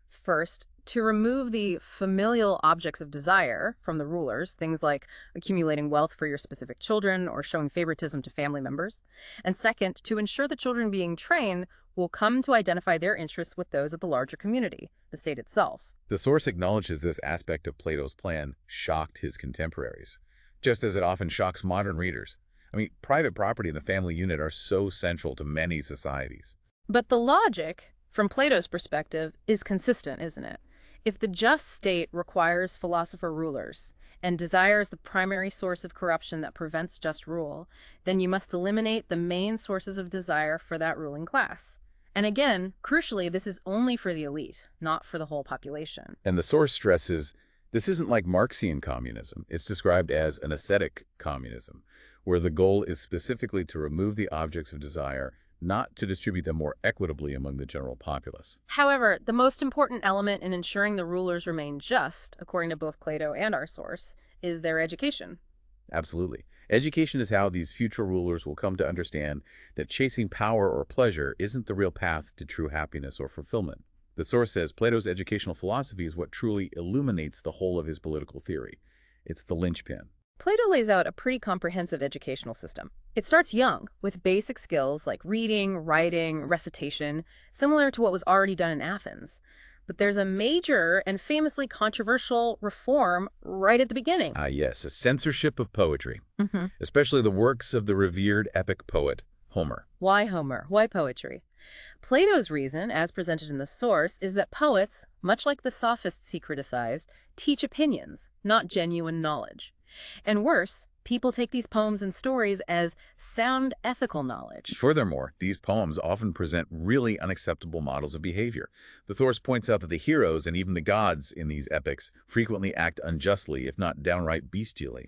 First, to remove the familial objects of desire from the rulers, things like accumulating wealth for your specific children or showing favoritism to family members. And second, to ensure the children being trained will come to identify their interests with those of the larger community, the state itself. The source acknowledges this aspect of Plato's plan shocked his contemporaries, just as it often shocks modern readers. I mean, private property and the family unit are so central to many societies. But the logic, from Plato's perspective, is consistent, isn't it? If the just state requires philosopher rulers and desire is the primary source of corruption that prevents just rule, then you must eliminate the main sources of desire for that ruling class. And again, crucially, this is only for the elite, not for the whole population. And the source stresses this isn't like Marxian communism. It's described as an ascetic communism, where the goal is specifically to remove the objects of desire, not to distribute them more equitably among the general populace. However, the most important element in ensuring the rulers remain just, according to both Plato and our source, is their education. Absolutely. Education is how these future rulers will come to understand that chasing power or pleasure isn't the real path to true happiness or fulfillment. The source says Plato's educational philosophy is what truly illuminates the whole of his political theory. It's the linchpin. Plato lays out a pretty comprehensive educational system. It starts young, with basic skills like reading, writing, recitation, similar to what was already done in Athens. But there's a major and famously controversial reform right at the beginning. Yes, a censorship of poetry, Mm-hmm. especially the works of the revered epic poet, Homer. Why Homer? Why poetry? Plato's reason, as presented in the source, is that poets, much like the sophists he criticized, teach opinions, not genuine knowledge. And worse, people take these poems and stories as sound ethical knowledge. Furthermore, these poems often present really unacceptable models of behavior. The source points out that the heroes and even the gods in these epics frequently act unjustly, if not downright bestially.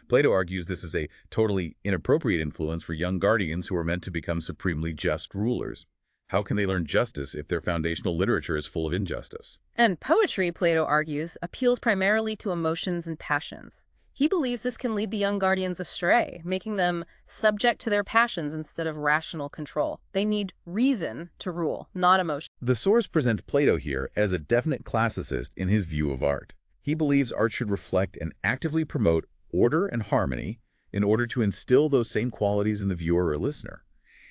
Plato argues this is a totally inappropriate influence for young guardians who are meant to become supremely just rulers. How can they learn justice if their foundational literature is full of injustice? And poetry, Plato argues, appeals primarily to emotions and passions. He believes this can lead the young guardians astray, making them subject to their passions instead of rational control. They need reason to rule, not emotion. The source presents Plato here as a definite classicist in his view of art. He believes art should reflect and actively promote order and harmony in order to instill those same qualities in the viewer or listener.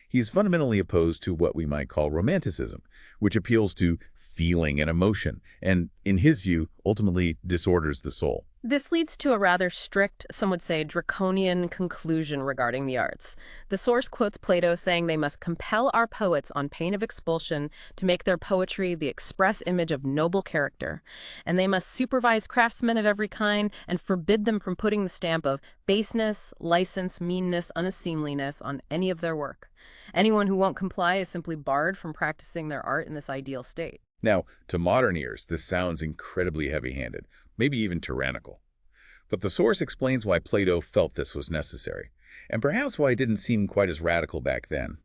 He is fundamentally opposed to what we might call romanticism, which appeals to feeling and emotion, and, in his view, ultimately disorders the soul. This leads to a rather strict, some would say draconian conclusion regarding the arts. The source quotes Plato saying they must compel our poets on pain of expulsion to make their poetry the express image of noble character, and they must supervise craftsmen of every kind and forbid them from putting the stamp of baseness, license, meanness, unseemliness on any of their work. Anyone who won't comply is simply barred from practicing their art in this ideal state. Now, to modern ears, this sounds incredibly heavy-handed, maybe even tyrannical. But the source explains why Plato felt this was necessary, and perhaps why it didn't seem quite as radical back then.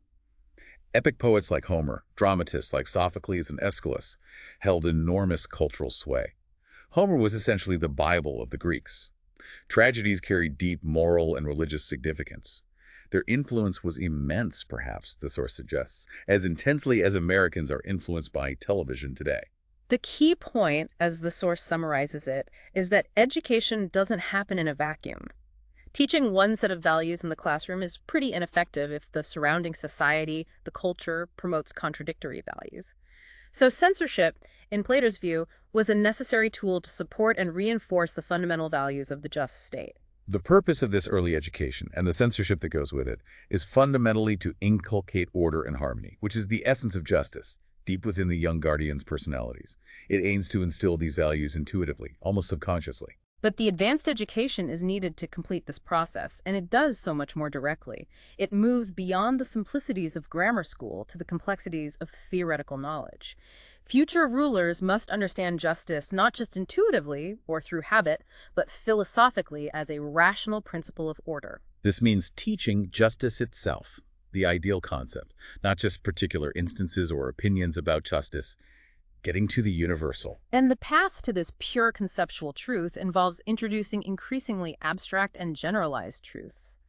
Epic poets like Homer, dramatists like Sophocles and Aeschylus, held enormous cultural sway. Homer was essentially the Bible of the Greeks. Tragedies carried deep moral and religious significance. Their influence was immense, perhaps, the source suggests, as intensely as Americans are influenced by television today. The key point, as the source summarizes it, is that education doesn't happen in a vacuum. Teaching one set of values in the classroom is pretty ineffective if the surrounding society, the culture, promotes contradictory values. So censorship, in Plato's view, was a necessary tool to support and reinforce the fundamental values of the just state. The purpose of this early education, and the censorship that goes with it, is fundamentally to inculcate order and harmony, which is the essence of justice, deep within the young guardians' personalities. It aims to instill these values intuitively, almost subconsciously. But the advanced education is needed to complete this process, and it does so much more directly. It moves beyond the simplicities of grammar school to the complexities of theoretical knowledge. Future rulers must understand justice not just intuitively or through habit, but philosophically as a rational principle of order. This means teaching justice itself, the ideal concept, not just particular instances or opinions about justice, getting to the universal. And the path to this pure conceptual truth involves introducing increasingly abstract and generalized truths.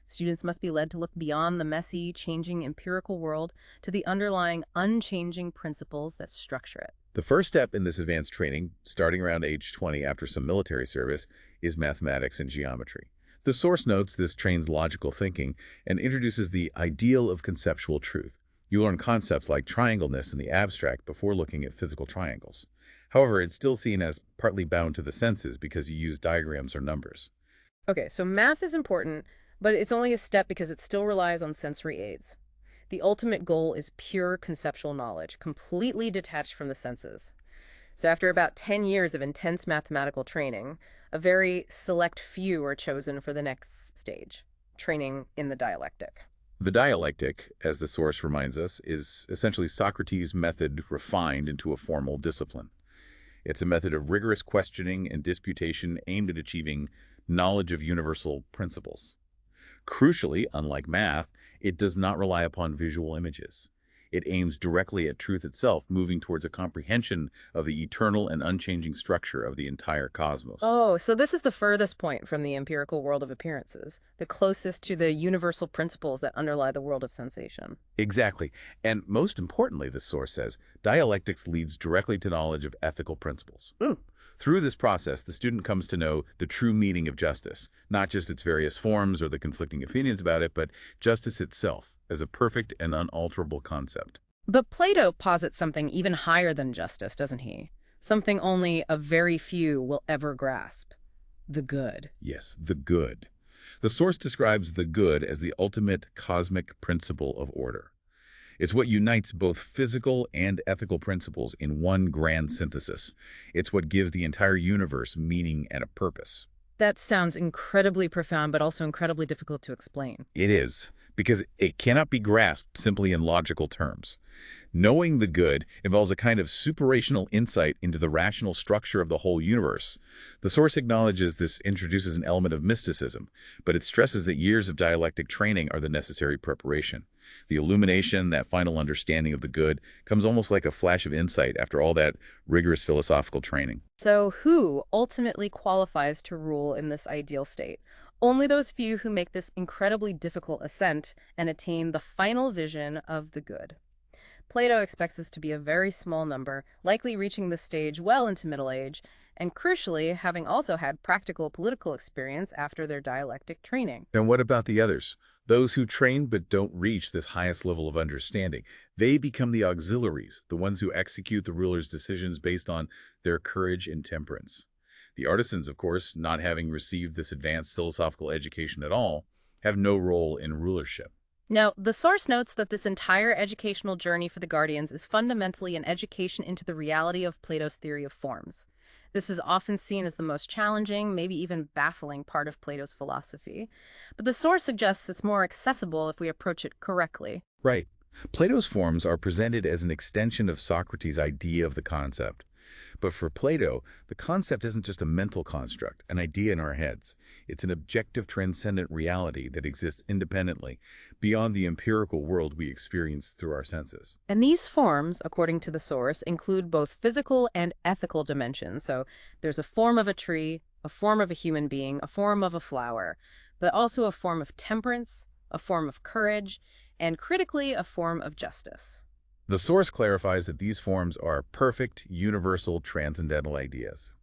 Students must be led to look beyond the messy, changing empirical world to the underlying, unchanging principles that structure it. The first step in this advanced training, starting around age 20 after some military service, is mathematics and geometry. The source notes this trains logical thinking and introduces the ideal of conceptual truth. You learn concepts like triangleness in the abstract before looking at physical triangles. However, it's still seen as partly bound to the senses because you use diagrams or numbers. Okay, so math is important, but it's only a step because it still relies on sensory aids. The ultimate goal is pure conceptual knowledge, completely detached from the senses. So after about 10 years of intense mathematical training, a very select few are chosen for the next stage, training in the dialectic. The dialectic, as the source reminds us, is essentially Socrates' method refined into a formal discipline. It's a method of rigorous questioning and disputation aimed at achieving knowledge of universal principles. Crucially, unlike math, it does not rely upon visual images. It aims directly at truth itself, moving towards a comprehension of the eternal and unchanging structure of the entire cosmos. Oh, so this is the furthest point from the empirical world of appearances, the closest to the universal principles that underlie the world of sensation. Exactly. And most importantly, the source says, dialectics leads directly to knowledge of ethical principles. Through this process, the student comes to know the true meaning of justice, not just its various forms or the conflicting opinions about it, but justice itself as a perfect and unalterable concept. But Plato posits something even higher than justice, doesn't he? Something only a very few will ever grasp. The good. Yes, the good. The source describes the good as the ultimate cosmic principle of order. It's what unites both physical and ethical principles in one grand synthesis. It's what gives the entire universe meaning and a purpose. That sounds incredibly profound, but also incredibly difficult to explain. It is, because it cannot be grasped simply in logical terms. Knowing the good involves a kind of superational insight into the rational structure of the whole universe. The source acknowledges this introduces an element of mysticism, but it stresses that years of dialectic training are the necessary preparation. The illumination, that final understanding of the good, comes almost like a flash of insight after all that rigorous philosophical training. So who ultimately qualifies to rule in this ideal state? Only those few who make this incredibly difficult ascent and attain the final vision of the good. Plato expects this to be a very small number, likely reaching this stage well into middle age, and crucially, having also had practical political experience after their dialectic training. And what about the others? Those who train but don't reach this highest level of understanding. They become the auxiliaries, the ones who execute the ruler's decisions based on their courage and temperance. The artisans, of course, not having received this advanced philosophical education at all, have no role in rulership. Now, the source notes that this entire educational journey for the Guardians is fundamentally an education into the reality of Plato's theory of forms. This is often seen as the most challenging, maybe even baffling part of Plato's philosophy. But the source suggests it's more accessible if we approach it correctly. Right. Plato's forms are presented as an extension of Socrates' idea of the concept. But for Plato, the concept isn't just a mental construct, an idea in our heads. It's an objective, transcendent reality that exists independently, beyond the empirical world we experience through our senses. And these forms, according to the source, include both physical and ethical dimensions. So there's a form of a tree, a form of a human being, a form of a flower, but also a form of temperance, a form of courage, and critically, a form of justice. The source clarifies that these forms are perfect, universal, transcendental ideas.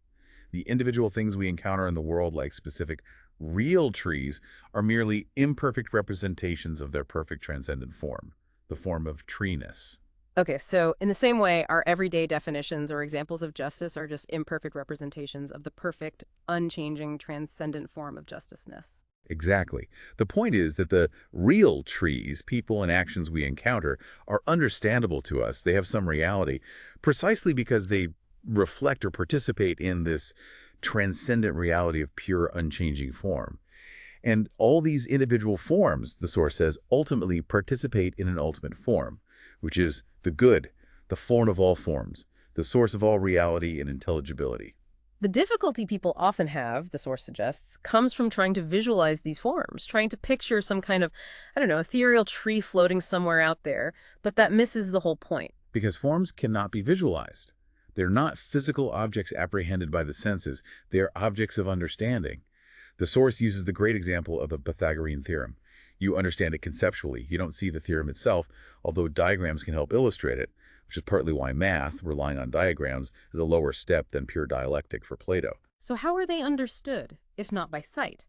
The individual things we encounter in the world, like specific, real trees, are merely imperfect representations of their perfect transcendent form, the form of treeness. Okay, so in the same way, our everyday definitions or examples of justice are just imperfect representations of the perfect, unchanging, transcendent form of justiceness. Exactly. The point is that the real trees, people, and actions we encounter are understandable to us. They have some reality, precisely because they reflect or participate in this transcendent reality of pure, unchanging form. And all these individual forms, the source says, ultimately participate in an ultimate form, which is the good, the form of all forms, the source of all reality and intelligibility. The difficulty people often have, the source suggests, comes from trying to visualize these forms, trying to picture some kind of, I don't know, ethereal tree floating somewhere out there, but that misses the whole point. Because forms cannot be visualized. They're not physical objects apprehended by the senses. They are objects of understanding. The source uses the great example of the Pythagorean theorem. You understand it conceptually. You don't see the theorem itself, although diagrams can help illustrate it, which is partly why math, relying on diagrams, is a lower step than pure dialectic for Plato. So how are they understood, if not by sight?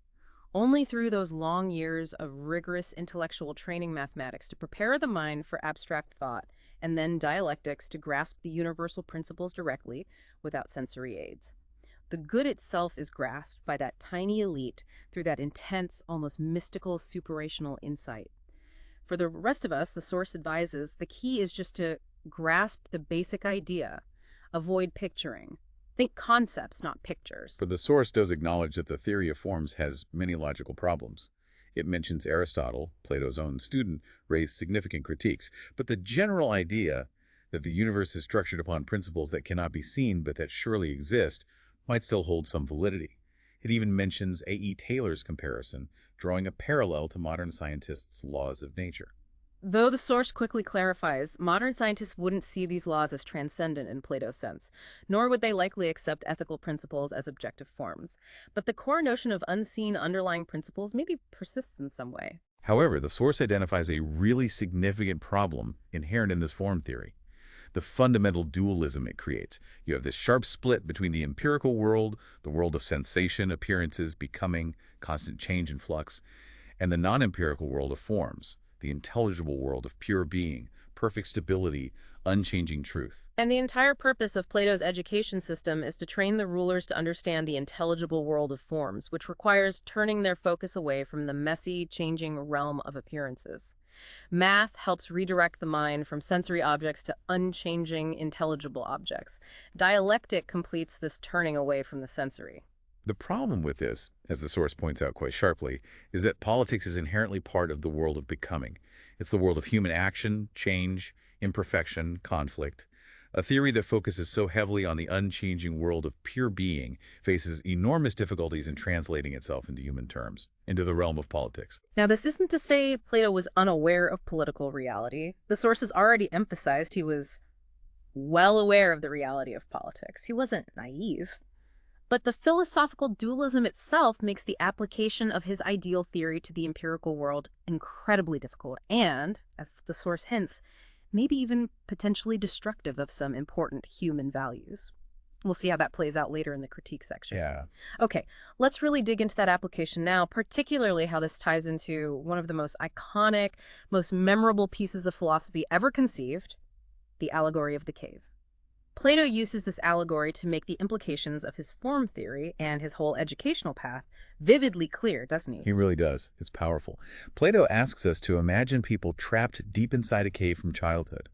Only through those long years of rigorous intellectual training mathematics to prepare the mind for abstract thought, and then dialectics to grasp the universal principles directly without sensory aids. The good itself is grasped by that tiny elite through that intense, almost mystical, superational insight. For the rest of us, the source advises the key is just to grasp the basic idea, avoid picturing. Think concepts, not pictures. But the source does acknowledge that the theory of forms has many logical problems. It mentions Aristotle, Plato's own student, raised significant critiques. But the general idea that the universe is structured upon principles that cannot be seen but that surely exist might still hold some validity. It even mentions A.E. Taylor's comparison, drawing a parallel to modern scientists' laws of nature. Though the source quickly clarifies, modern scientists wouldn't see these laws as transcendent in Plato's sense, nor would they likely accept ethical principles as objective forms. But the core notion of unseen underlying principles maybe persists in some way. However, the source identifies a really significant problem inherent in this form theory: the fundamental dualism it creates. You have this sharp split between the empirical world, the world of sensation, appearances, becoming, constant change and flux, and the non-empirical world of forms, the intelligible world of pure being, perfect stability, unchanging truth. And the entire purpose of Plato's education system is to train the rulers to understand the intelligible world of forms, which requires turning their focus away from the messy, changing realm of appearances. Math helps redirect the mind from sensory objects to unchanging, intelligible objects. Dialectic completes this turning away from the sensory. The problem with this, as the source points out quite sharply, is that politics is inherently part of the world of becoming. It's the world of human action, change, imperfection, conflict. A theory that focuses so heavily on the unchanging world of pure being faces enormous difficulties in translating itself into human terms, into the realm of politics. Now, this isn't to say Plato was unaware of political reality. The sources already emphasized he was well aware of the reality of politics. He wasn't naive. But the philosophical dualism itself makes the application of his ideal theory to the empirical world incredibly difficult and, as the source hints, maybe even potentially destructive of some important human values. We'll see how that plays out later in the critique section. Yeah. Okay, let's really dig into that application now, particularly how this ties into one of the most iconic, most memorable pieces of philosophy ever conceived, the allegory of the cave. Plato uses this allegory to make the implications of his form theory and his whole educational path vividly clear, doesn't he? He really does. It's powerful. Plato asks us to imagine people trapped deep inside a cave from childhood.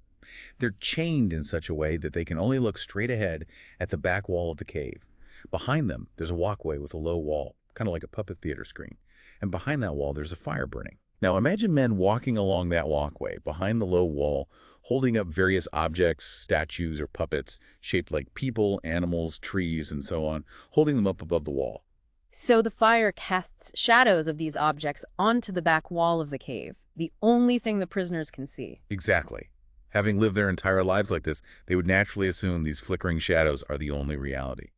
They're chained in such a way that they can only look straight ahead at the back wall of the cave. Behind them, there's a walkway with a low wall, kind of like a puppet theater screen. And behind that wall, there's a fire burning. Now imagine men walking along that walkway, behind the low wall, holding up various objects, statues, or puppets, shaped like people, animals, trees, and so on, holding them up above the wall. So the fire casts shadows of these objects onto the back wall of the cave, the only thing the prisoners can see. Exactly. Having lived their entire lives like this, they would naturally assume these flickering shadows are the only reality.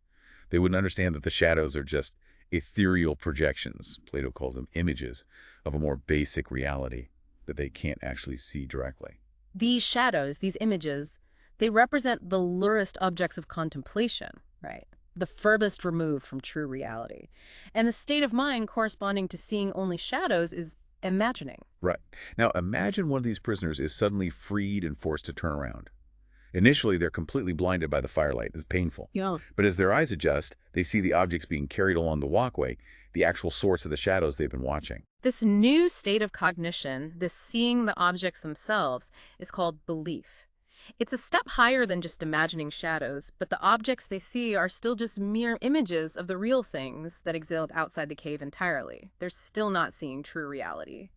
They wouldn't understand that the shadows are just ethereal projections, Plato calls them images, of a more basic reality that they can't actually see directly. These shadows, these images, they represent the lurest objects of contemplation, right? The furthest removed from true reality. And the state of mind corresponding to seeing only shadows is imagining. Right. Now imagine one of these prisoners is suddenly freed and forced to turn around. Initially, they're completely blinded by the firelight. It's painful. Yeah. But as their eyes adjust, they see the objects being carried along the walkway, the actual source of the shadows they've been watching. This new state of cognition, this seeing the objects themselves, is called belief. It's a step higher than just imagining shadows, but the objects they see are still just mere images of the real things that exist outside the cave entirely. They're still not seeing true reality.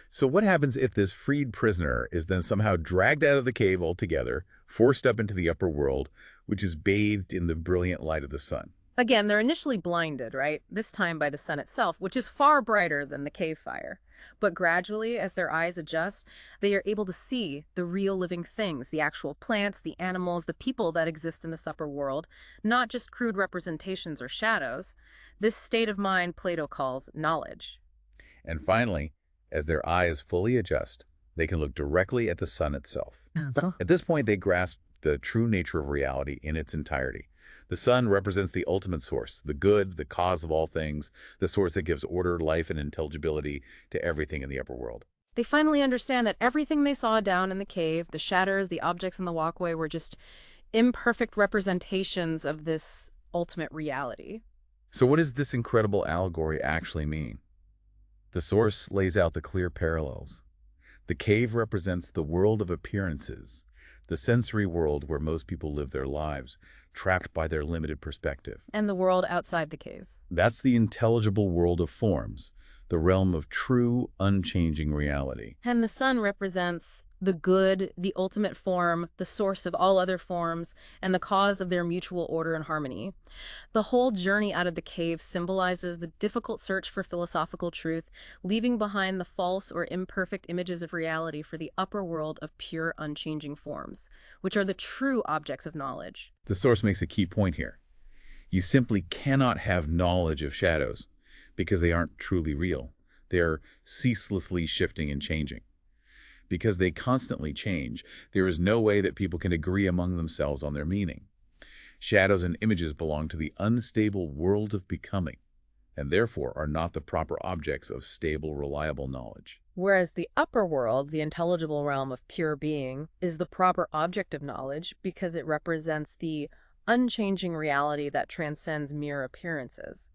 So what happens if this freed prisoner is then somehow dragged out of the cave altogether, forced up into the upper world, which is bathed in the brilliant light of the sun? Again, they're initially blinded, right? This time by the sun itself, which is far brighter than the cave fire. But gradually, as their eyes adjust, they are able to see the real living things, the actual plants, the animals, the people that exist in this upper world, not just crude representations or shadows. This state of mind Plato calls knowledge. And finally, as their eyes fully adjust, they can look directly at the sun itself. At this point, they grasp the true nature of reality in its entirety. The sun represents the ultimate source, the good, the cause of all things, the source that gives order, life, and intelligibility to everything in the upper world. They finally understand that everything they saw down in the cave, the shadows, the objects in the walkway, were just imperfect representations of this ultimate reality. So what does this incredible allegory actually mean? The source lays out the clear parallels. The cave represents the world of appearances, the sensory world where most people live their lives, trapped by their limited perspective. And the world outside the cave. That's the intelligible world of forms, the realm of true, unchanging reality. And the sun represents the good, the ultimate form, the source of all other forms, and the cause of their mutual order and harmony. The whole journey out of the cave symbolizes the difficult search for philosophical truth, leaving behind the false or imperfect images of reality for the upper world of pure, unchanging forms, which are the true objects of knowledge. The source makes a key point here. You simply cannot have knowledge of shadows because they aren't truly real. They are ceaselessly shifting and changing. Because they constantly change, there is no way that people can agree among themselves on their meaning. Shadows and images belong to the unstable world of becoming, and therefore are not the proper objects of stable, reliable knowledge. Whereas the upper world, the intelligible realm of pure being, is the proper object of knowledge because it represents the unchanging reality that transcends mere appearances.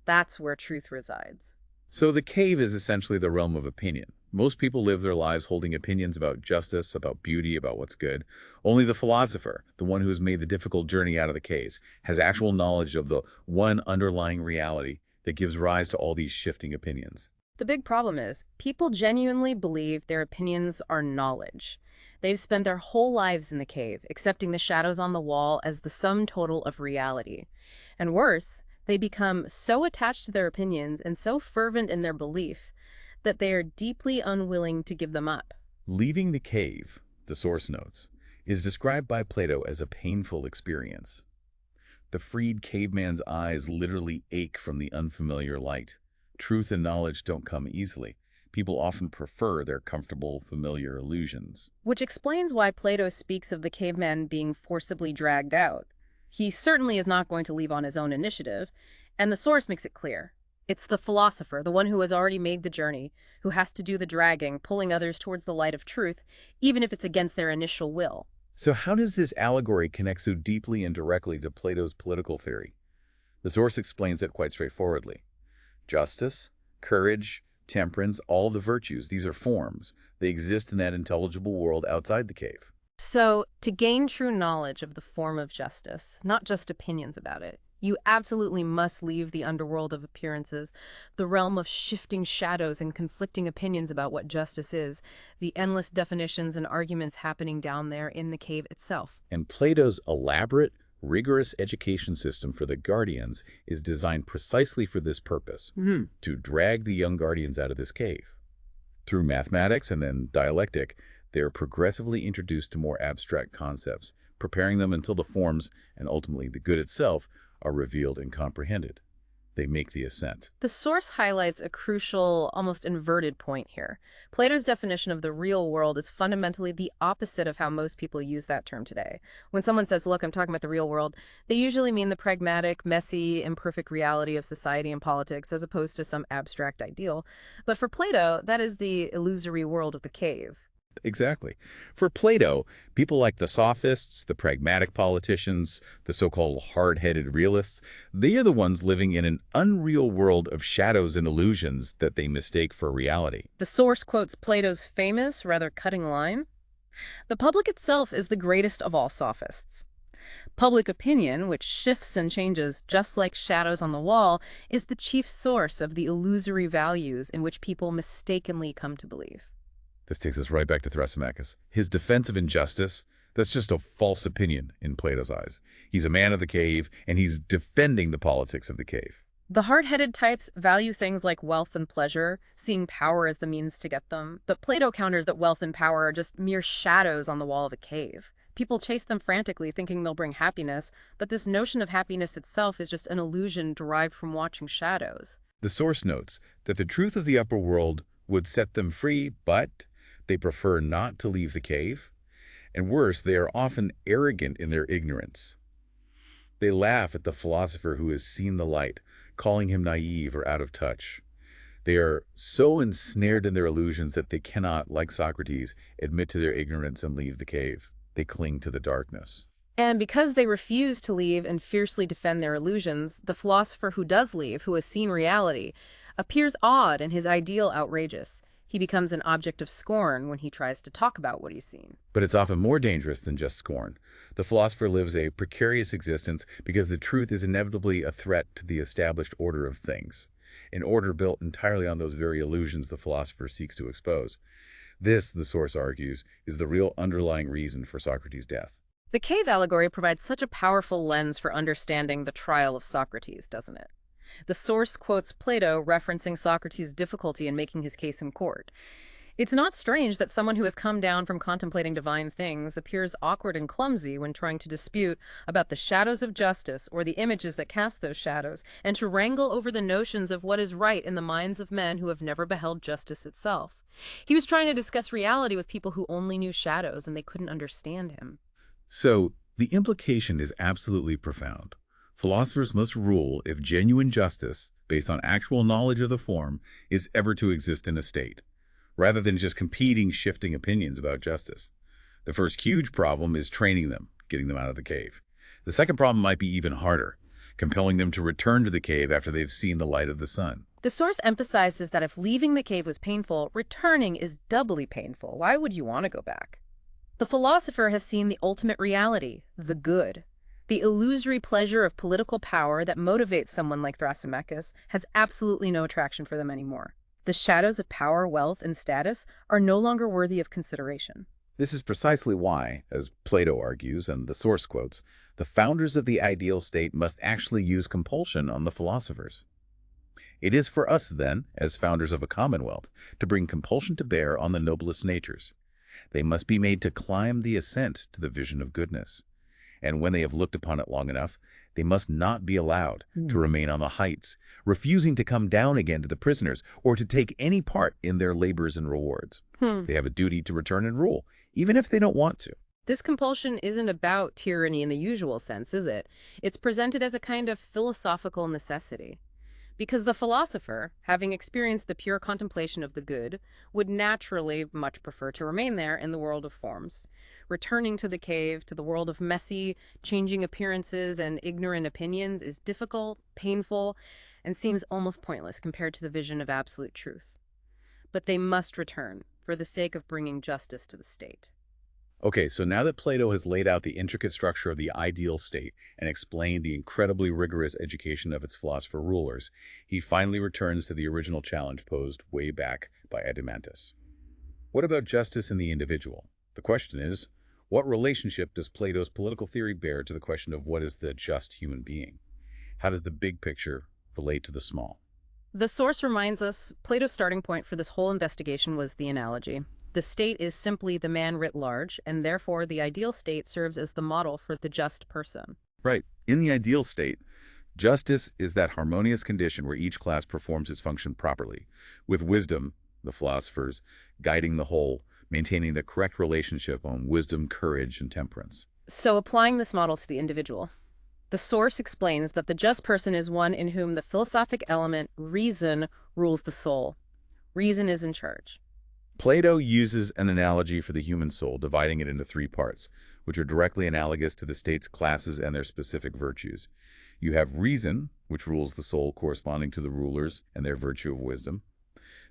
That's where truth resides. So the cave is essentially the realm of opinion. Most people live their lives holding opinions about justice, about beauty, about what's good. Only the philosopher, the one who has made the difficult journey out of the caves, has actual knowledge of the one underlying reality that gives rise to all these shifting opinions. The big problem is, people genuinely believe their opinions are knowledge. They've spent their whole lives in the cave, accepting the shadows on the wall as the sum total of reality. And worse, they become so attached to their opinions and so fervent in their belief that they are deeply unwilling to give them up. Leaving the cave, the source notes, is described by Plato as a painful experience. The freed caveman's eyes literally ache from the unfamiliar light. Truth and knowledge don't come easily. People often prefer their comfortable, familiar illusions. Which explains why Plato speaks of the caveman being forcibly dragged out. He certainly is not going to leave on his own initiative, and the source makes it clear. It's the philosopher, the one who has already made the journey, who has to do the dragging, pulling others towards the light of truth, even if it's against their initial will. So how does this allegory connect so deeply and directly to Plato's political theory? The source explains it quite straightforwardly. Justice, courage, temperance, all the virtues, these are forms. They exist in that intelligible world outside the cave. So, to gain true knowledge of the form of justice, not just opinions about it, you absolutely must leave the underworld of appearances, the realm of shifting shadows and conflicting opinions about what justice is, the endless definitions and arguments happening down there in the cave itself. And Plato's elaborate, rigorous education system for the guardians is designed precisely for this purpose, to drag the young guardians out of this cave. Through mathematics and then dialectic, they are progressively introduced to more abstract concepts, preparing them until the forms, and ultimately the good itself, are revealed and comprehended. They make the ascent. The source highlights a crucial, almost inverted point here. Plato's definition of the real world is fundamentally the opposite of how most people use that term today. When someone says, look, I'm talking about the real world, they usually mean the pragmatic, messy, imperfect reality of society and politics as opposed to some abstract ideal. But for Plato, that is the illusory world of the cave. Exactly. For Plato, people like the sophists, the pragmatic politicians, the so-called hard-headed realists, they are the ones living in an unreal world of shadows and illusions that they mistake for reality. The source quotes Plato's famous, rather cutting line, "The public itself is the greatest of all sophists. Public opinion, which shifts and changes just like shadows on the wall, is the chief source of the illusory values in which people mistakenly come to believe." This takes us right back to Thrasymachus. His defense of injustice, that's just a false opinion in Plato's eyes. He's a man of the cave, and he's defending the politics of the cave. The hard-headed types value things like wealth and pleasure, seeing power as the means to get them. But Plato counters that wealth and power are just mere shadows on the wall of a cave. People chase them frantically, thinking they'll bring happiness, but this notion of happiness itself is just an illusion derived from watching shadows. The source notes that the truth of the upper world would set them free, but they prefer not to leave the cave. And worse, they are often arrogant in their ignorance. They laugh at the philosopher who has seen the light, calling him naive or out of touch. They are so ensnared in their illusions that they cannot, like Socrates, admit to their ignorance and leave the cave. They cling to the darkness. And because they refuse to leave and fiercely defend their illusions, the philosopher who does leave, who has seen reality, appears odd and his ideal outrageous. He becomes an object of scorn when he tries to talk about what he's seen. But it's often more dangerous than just scorn. The philosopher lives a precarious existence because the truth is inevitably a threat to the established order of things, an order built entirely on those very illusions the philosopher seeks to expose. This, the source argues, is the real underlying reason for Socrates' death. The cave allegory provides such a powerful lens for understanding the trial of Socrates, doesn't it? The source quotes Plato referencing Socrates' difficulty in making his case in court. It's not strange that someone who has come down from contemplating divine things appears awkward and clumsy when trying to dispute about the shadows of justice or the images that cast those shadows, and to wrangle over the notions of what is right in the minds of men who have never beheld justice itself. He was trying to discuss reality with people who only knew shadows, and they couldn't understand him. So, the implication is absolutely profound. Philosophers must rule if genuine justice, based on actual knowledge of the form, is ever to exist in a state, rather than just competing, shifting opinions about justice. The first huge problem is training them, getting them out of the cave. The second problem might be even harder, compelling them to return to the cave after they've seen the light of the sun. The source emphasizes that if leaving the cave was painful, returning is doubly painful. Why would you want to go back? The philosopher has seen the ultimate reality, the good. The illusory pleasure of political power that motivates someone like Thrasymachus has absolutely no attraction for them anymore. The shadows of power, wealth, and status are no longer worthy of consideration. This is precisely why, as Plato argues and the source quotes, the founders of the ideal state must actually use compulsion on the philosophers. It is for us, then, as founders of a commonwealth, to bring compulsion to bear on the noblest natures. They must be made to climb the ascent to the vision of goodness. And when they have looked upon it long enough, they must not be allowed to remain on the heights, refusing to come down again to the prisoners or to take any part in their labors and rewards. They have a duty to return and rule, even if they don't want to. This compulsion isn't about tyranny in the usual sense, is it? It's presented as a kind of philosophical necessity. Because the philosopher, having experienced the pure contemplation of the good, would naturally much prefer to remain there in the world of forms. Returning to the cave, to the world of messy, changing appearances and ignorant opinions is difficult, painful, and seems almost pointless compared to the vision of absolute truth. But they must return, for the sake of bringing justice to the state. Okay, so now that Plato has laid out the intricate structure of the ideal state and explained the incredibly rigorous education of its philosopher rulers, he finally returns to the original challenge posed way back by Adeimantus. What about justice in the individual? The question is, what relationship does Plato's political theory bear to the question of what is the just human being? How does the big picture relate to the small? The source reminds us Plato's starting point for this whole investigation was the analogy. The state is simply the man writ large, and therefore the ideal state serves as the model for the just person. Right. In the ideal state, justice is that harmonious condition where each class performs its function properly, with wisdom, the philosophers, guiding the whole, maintaining the correct relationship on wisdom, courage, and temperance. So applying this model to the individual, the source explains that the just person is one in whom the philosophic element, reason, rules the soul. Reason is in charge. Plato uses an analogy for the human soul, dividing it into three parts, which are directly analogous to the state's classes and their specific virtues. You have reason, which rules the soul corresponding to the rulers and their virtue of wisdom.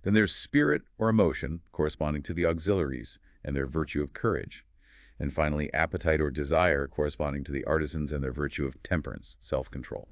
Then there's spirit or emotion, corresponding to the auxiliaries and their virtue of courage. And finally, appetite or desire, corresponding to the artisans and their virtue of temperance, self-control.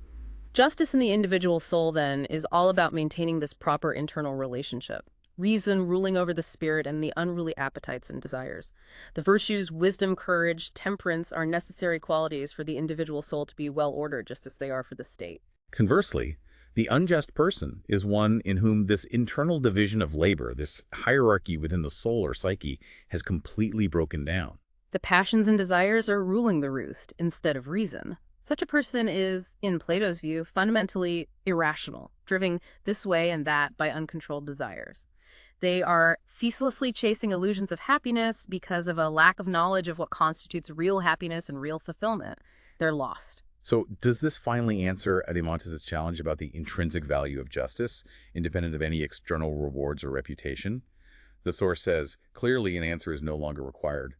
Justice in the individual soul, then, is all about maintaining this proper internal relationship. Reason ruling over the spirit and the unruly appetites and desires. The virtues, wisdom, courage, temperance are necessary qualities for the individual soul to be well ordered, just as they are for the state. Conversely, the unjust person is one in whom this internal division of labor, this hierarchy within the soul or psyche, has completely broken down. The passions and desires are ruling the roost instead of reason. Such a person is, in Plato's view, fundamentally irrational, driven this way and that by uncontrolled desires. They are ceaselessly chasing illusions of happiness because of a lack of knowledge of what constitutes real happiness and real fulfillment. They're lost. So does this finally answer Adeimantus' challenge about the intrinsic value of justice, independent of any external rewards or reputation? The source says, clearly an answer is no longer required.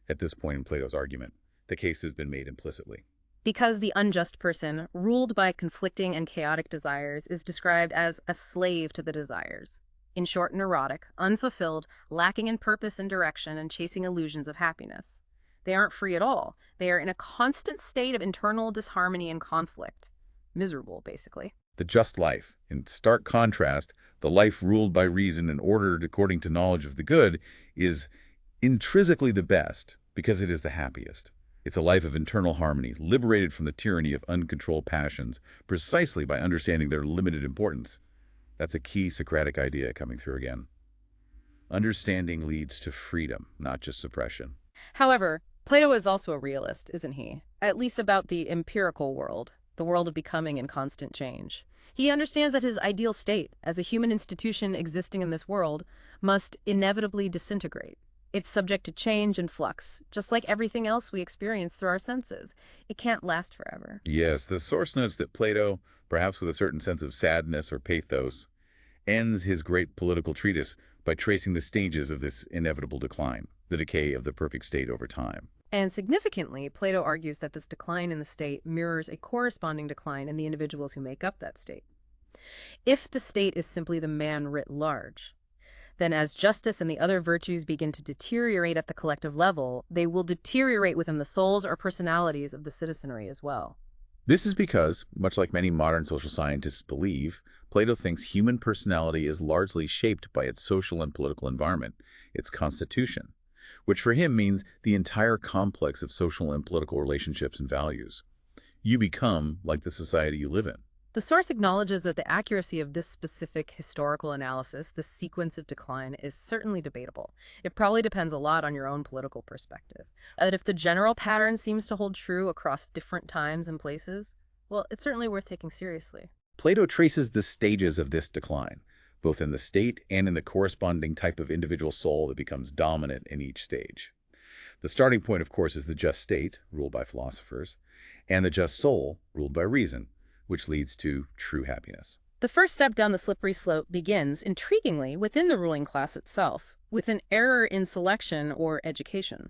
At this point in Plato's argument, the case has been made implicitly. Because the unjust person, ruled by conflicting and chaotic desires, is described as a slave to the desires. In short, neurotic, unfulfilled, lacking in purpose and direction, and chasing illusions of happiness. They aren't free at all. They are in a constant state of internal disharmony and conflict. Miserable, basically. The just life. In stark contrast, the life ruled by reason and ordered according to knowledge of the good is intrinsically the best because it is the happiest. It's a life of internal harmony, liberated from the tyranny of uncontrolled passions, precisely by understanding their limited importance. That's a key Socratic idea coming through again. Understanding leads to freedom, not just suppression. However, Plato is also a realist, isn't he? At least about the empirical world, the world of becoming and constant change. He understands that his ideal state, as a human institution existing in this world, must inevitably disintegrate. It's subject to change and flux, just like everything else we experience through our senses. It can't last forever. Yes, the source notes that Plato, perhaps with a certain sense of sadness or pathos, ends his great political treatise by tracing the stages of this inevitable decline, the decay of the perfect state over time. And significantly, Plato argues that this decline in the state mirrors a corresponding decline in the individuals who make up that state. If the state is simply the man writ large, then as justice and the other virtues begin to deteriorate at the collective level, they will deteriorate within the souls or personalities of the citizenry as well. This is because, much like many modern social scientists believe, Plato thinks human personality is largely shaped by its social and political environment, its constitution, which for him means the entire complex of social and political relationships and values. You become like the society you live in. The source acknowledges that the accuracy of this specific historical analysis, the sequence of decline, is certainly debatable. It probably depends a lot on your own political perspective. But if the general pattern seems to hold true across different times and places, well, it's certainly worth taking seriously. Plato traces the stages of this decline, both in the state and in the corresponding type of individual soul that becomes dominant in each stage. The starting point, of course, is the just state, ruled by philosophers, and the just soul, ruled by reason, which leads to true happiness. The first step down the slippery slope begins, intriguingly, within the ruling class itself, with an error in selection or education.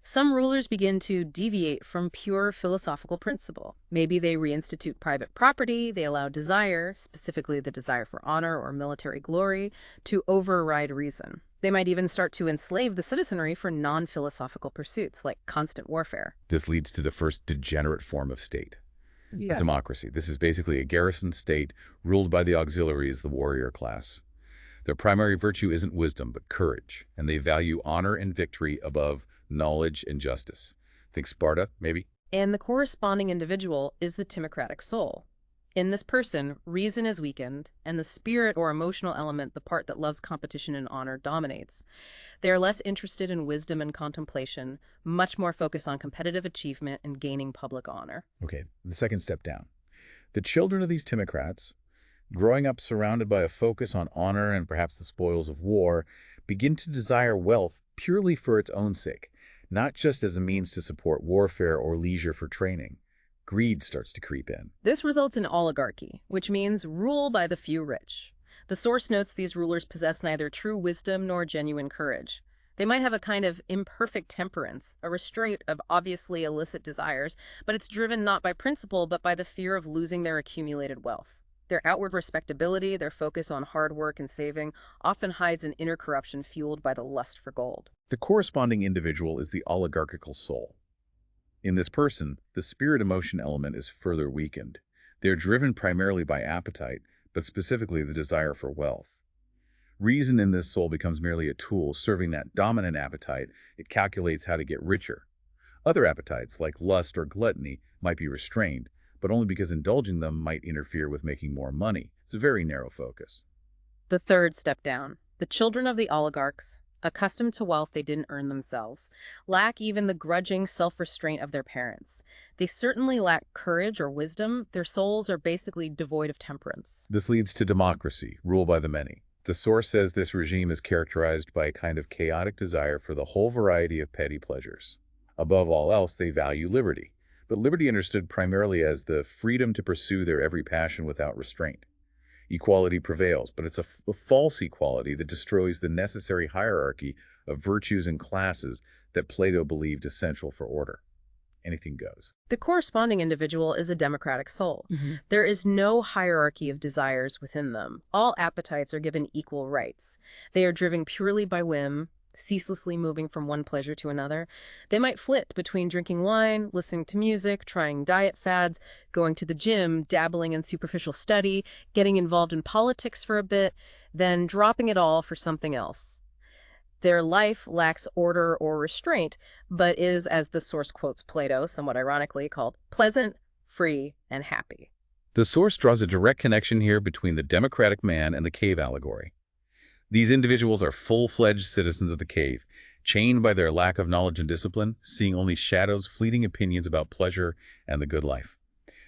Some rulers begin to deviate from pure philosophical principle. Maybe they reinstitute private property, they allow desire, specifically the desire for honor or military glory, to override reason. They might even start to enslave the citizenry for non-philosophical pursuits, like constant warfare. This leads to the first degenerate form of state, a democracy. This is basically a garrison state ruled by the auxiliaries, the warrior class. Their primary virtue isn't wisdom, but courage, and they value honor and victory above knowledge and justice. Think Sparta, maybe? And the corresponding individual is the timocratic soul. In this person, reason is weakened, and the spirit or emotional element, the part that loves competition and honor, dominates. They are less interested in wisdom and contemplation, much more focused on competitive achievement and gaining public honor. Okay, the second step down. The children of these timocrats, growing up surrounded by a focus on honor and perhaps the spoils of war, begin to desire wealth purely for its own sake, not just as a means to support warfare or leisure for training. Greed starts to creep in. This results in oligarchy, which means rule by the few rich. The source notes these rulers possess neither true wisdom nor genuine courage. They might have a kind of imperfect temperance, a restraint of obviously illicit desires, but it's driven not by principle but by the fear of losing their accumulated wealth. Their outward respectability, their focus on hard work and saving, often hides an inner corruption fueled by the lust for gold. The corresponding individual is the oligarchical soul. In this person, the spirit-emotion element is further weakened. They are driven primarily by appetite, but specifically the desire for wealth. Reason in this soul becomes merely a tool serving that dominant appetite. It calculates how to get richer. Other appetites, like lust or gluttony, might be restrained, but only because indulging them might interfere with making more money. It's a very narrow focus. The third step down. The children of the oligarchs, accustomed to wealth they didn't earn themselves, lack even the grudging self-restraint of their parents. They certainly lack courage or wisdom. Their souls are basically devoid of temperance. This leads to democracy, rule by the many. The source says this regime is characterized by a kind of chaotic desire for the whole variety of petty pleasures. Above all else, they value liberty, but liberty understood primarily as the freedom to pursue their every passion without restraint. Equality prevails, but it's a false equality that destroys the necessary hierarchy of virtues and classes that Plato believed essential for order. Anything goes. The corresponding individual is a democratic soul. There is no hierarchy of desires within them. All appetites are given equal rights. They are driven purely by whim, ceaselessly moving from one pleasure to another. They might flit between drinking wine, listening to music, trying diet fads, going to the gym, dabbling in superficial study, getting involved in politics for a bit, then dropping it all for something else. Their life lacks order or restraint, but is, as the source quotes Plato, somewhat ironically, called pleasant, free, and happy. The source draws a direct connection here between the democratic man and the cave allegory. These individuals are full-fledged citizens of the cave, chained by their lack of knowledge and discipline, seeing only shadows, fleeting opinions about pleasure and the good life.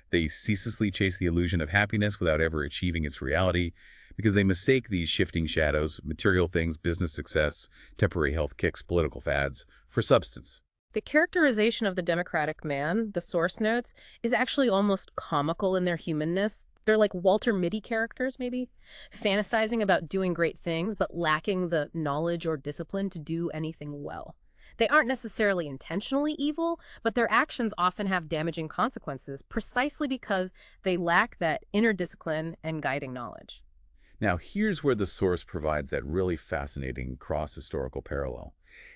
They ceaselessly chase the illusion of happiness without ever achieving its reality, because they mistake these shifting shadows, material things, business success, temporary health kicks, political fads, for substance. The characterization of the democratic man, the source notes, is actually almost comical in their humanness. They're like Walter Mitty characters, maybe, fantasizing about doing great things, but lacking the knowledge or discipline to do anything well. They aren't necessarily intentionally evil, but their actions often have damaging consequences precisely because they lack that inner discipline and guiding knowledge. Now, here's where the source provides that really fascinating cross-historical parallel.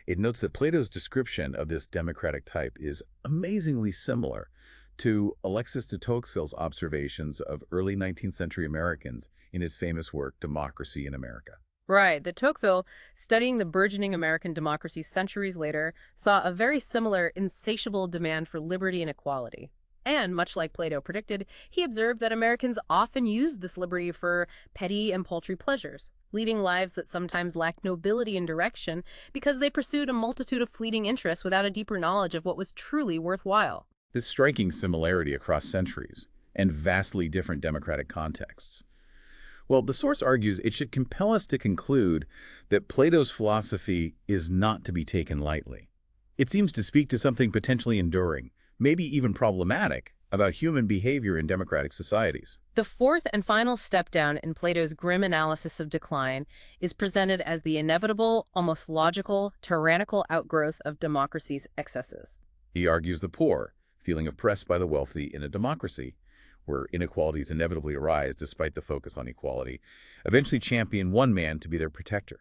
It notes that Plato's description of this democratic type is amazingly similar to Alexis de Tocqueville's observations of early 19th century Americans in his famous work, Democracy in America. Right. The Tocqueville, studying the burgeoning American democracy centuries later, saw a very similar, insatiable demand for liberty and equality. And, much like Plato predicted, he observed that Americans often used this liberty for petty and paltry pleasures, leading lives that sometimes lacked nobility and direction because they pursued a multitude of fleeting interests without a deeper knowledge of what was truly worthwhile. This striking similarity across centuries and vastly different democratic contexts. Well, the source argues it should compel us to conclude that Plato's philosophy is not to be taken lightly. It seems to speak to something potentially enduring, maybe even problematic, about human behavior in democratic societies. The fourth and final step down in Plato's grim analysis of decline is presented as the inevitable, almost logical, tyrannical outgrowth of democracy's excesses. He argues the poor, feeling oppressed by the wealthy in a democracy, where inequalities inevitably arise despite the focus on equality, eventually champion one man to be their protector.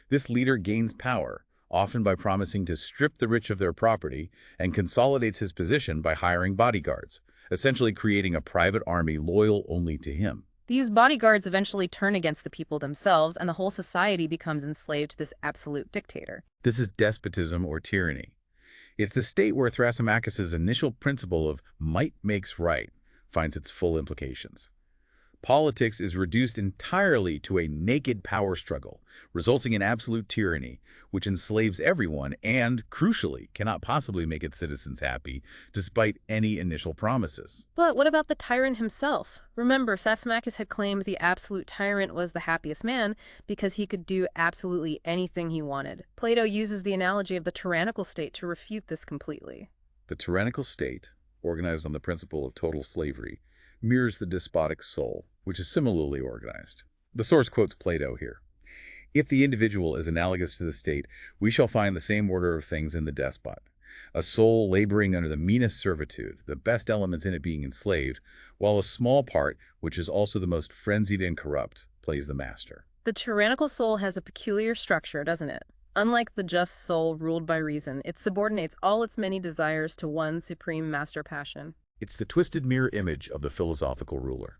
This leader gains power, often by promising to strip the rich of their property, and consolidates his position by hiring bodyguards, essentially creating a private army loyal only to him. These bodyguards eventually turn against the people themselves, and the whole society becomes enslaved to this absolute dictator. This is despotism or tyranny. It's the state where Thrasymachus's initial principle of might makes right finds its full implications. Politics is reduced entirely to a naked power struggle, resulting in absolute tyranny, which enslaves everyone and, crucially, cannot possibly make its citizens happy, despite any initial promises. But what about the tyrant himself? Remember, Thrasymachus had claimed the absolute tyrant was the happiest man because he could do absolutely anything he wanted. Plato uses the analogy of the tyrannical state to refute this completely. The tyrannical state, organized on the principle of total slavery, mirrors the despotic soul, which is similarly organized. The source quotes Plato here. If the individual is analogous to the state, we shall find the same order of things in the despot. A soul laboring under the meanest servitude, the best elements in it being enslaved, while a small part, which is also the most frenzied and corrupt, plays the master. The tyrannical soul has a peculiar structure, doesn't it? Unlike the just soul ruled by reason, it subordinates all its many desires to one supreme master passion. It's the twisted mirror image of the philosophical ruler.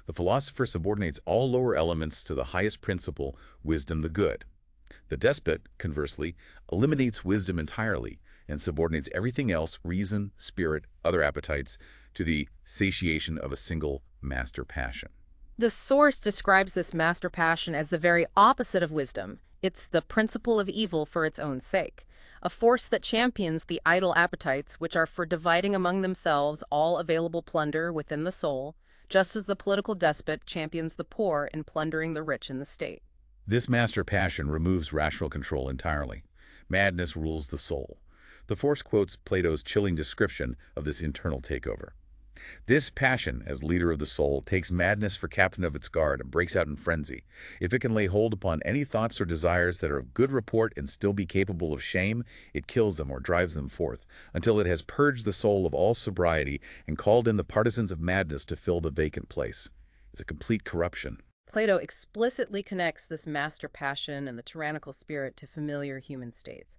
The philosopher subordinates all lower elements to the highest principle, wisdom the good. The despot, conversely, eliminates wisdom entirely and subordinates everything else, reason, spirit, other appetites, to the satiation of a single master passion. The source describes this master passion as the very opposite of wisdom. It's the principle of evil for its own sake, a force that champions the idle appetites which are for dividing among themselves all available plunder within the soul, just as the political despot champions the poor in plundering the rich in the state. This master passion removes rational control entirely. Madness rules the soul. The force quotes Plato's chilling description of this internal takeover. This passion, as leader of the soul, takes madness for captain of its guard and breaks out in frenzy. If it can lay hold upon any thoughts or desires that are of good report and still be capable of shame, it kills them or drives them forth, until it has purged the soul of all sobriety and called in the partisans of madness to fill the vacant place. It's a complete corruption. Plato explicitly connects this master passion and the tyrannical spirit to familiar human states.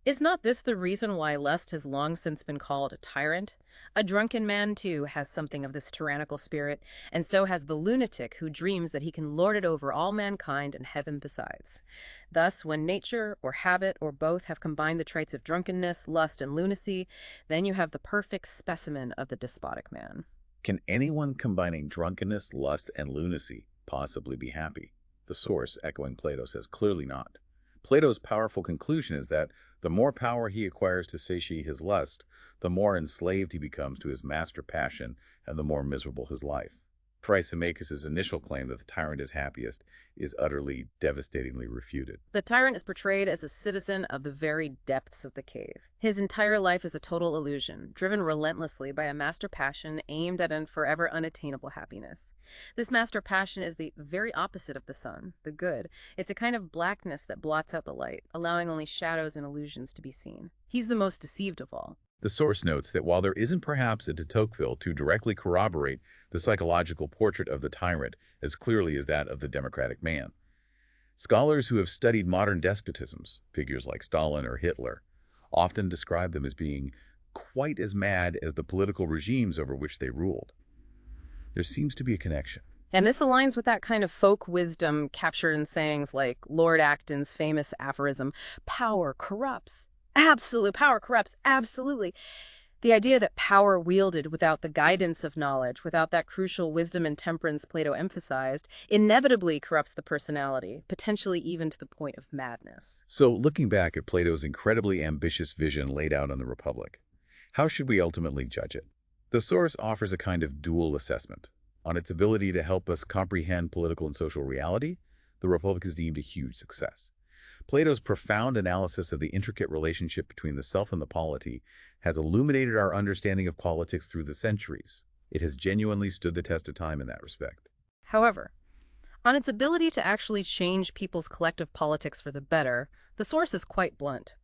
Is not this the reason why lust has long since been called a tyrant? A drunken man, too, has something of this tyrannical spirit, and so has the lunatic who dreams that he can lord it over all mankind and heaven besides. Thus, when nature or habit or both have combined the traits of drunkenness, lust, and lunacy, then you have the perfect specimen of the despotic man. Can anyone combining drunkenness, lust, and lunacy possibly be happy? The source, echoing Plato, says clearly not. Plato's powerful conclusion is that the more power he acquires to satiate his lust, the more enslaved he becomes to his master passion and the more miserable his life. Thrasymachus' initial claim that the tyrant is happiest is utterly, devastatingly refuted. The tyrant is portrayed as a citizen of the very depths of the cave. His entire life is a total illusion, driven relentlessly by a master passion aimed at an forever unattainable happiness. This master passion is the very opposite of the sun, the good. It's a kind of blackness that blots out the light, allowing only shadows and illusions to be seen. He's the most deceived of all. The source notes that while there isn't perhaps a de Tocqueville to directly corroborate the psychological portrait of the tyrant as clearly as that of the democratic man, scholars who have studied modern despotisms, figures like Stalin or Hitler, often describe them as being quite as mad as the political regimes over which they ruled. There seems to be a connection. And this aligns with that kind of folk wisdom captured in sayings like Lord Acton's famous aphorism, "Power corrupts." Absolute power corrupts, absolutely. The idea that power wielded without the guidance of knowledge, without that crucial wisdom and temperance Plato emphasized, inevitably corrupts the personality, potentially even to the point of madness. So, looking back at Plato's incredibly ambitious vision laid out on the Republic, how should we ultimately judge it? The source offers a kind of dual assessment. On its ability to help us comprehend political and social reality, the Republic is deemed a huge success. Plato's profound analysis of the intricate relationship between the self and the polity has illuminated our understanding of politics through the centuries. It has genuinely stood the test of time in that respect. However, on its ability to actually change people's collective politics for the better, the source is quite blunt.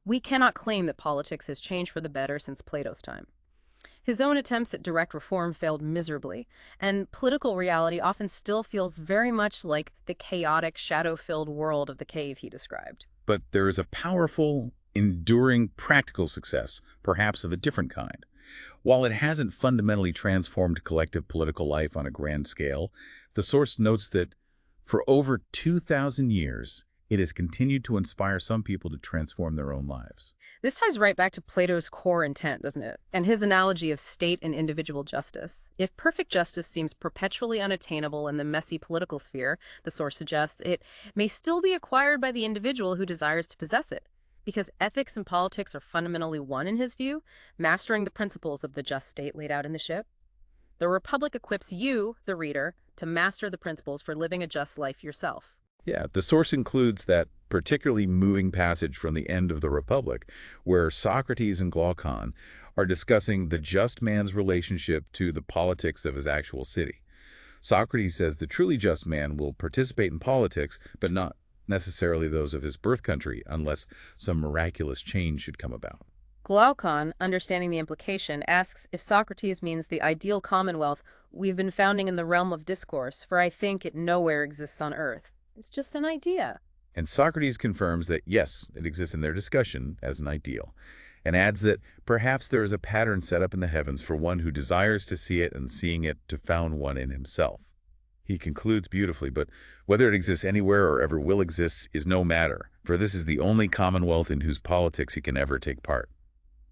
We cannot claim that politics has changed for the better since Plato's time. His own attempts at direct reform failed miserably, and political reality often still feels very much like the chaotic, shadow-filled world of the cave he described. But there is a powerful, enduring practical success, perhaps of a different kind. While it hasn't fundamentally transformed collective political life on a grand scale, the source notes that for over 2,000 years, it has continued to inspire some people to transform their own lives. This ties right back to Plato's core intent, doesn't it? And his analogy of state and individual justice. If perfect justice seems perpetually unattainable in the messy political sphere, the source suggests, it may still be acquired by the individual who desires to possess it. Because ethics and politics are fundamentally one in his view, mastering the principles of the just state laid out in the ship. The Republic equips you, the reader, to master the principles for living a just life yourself. Yeah, the source includes that particularly moving passage from the end of the Republic, where Socrates and Glaucon are discussing the just man's relationship to the politics of his actual city. Socrates says the truly just man will participate in politics, but not necessarily those of his birth country, unless some miraculous change should come about. Glaucon, understanding the implication, asks if Socrates means the ideal commonwealth we've been founding in the realm of discourse, for I think it nowhere exists on earth. It's just an idea. And Socrates confirms that, yes, it exists in their discussion as an ideal, and adds that perhaps there is a pattern set up in the heavens for one who desires to see it and seeing it to found one in himself. He concludes beautifully, but whether it exists anywhere or ever will exist is no matter, for this is the only commonwealth in whose politics he can ever take part,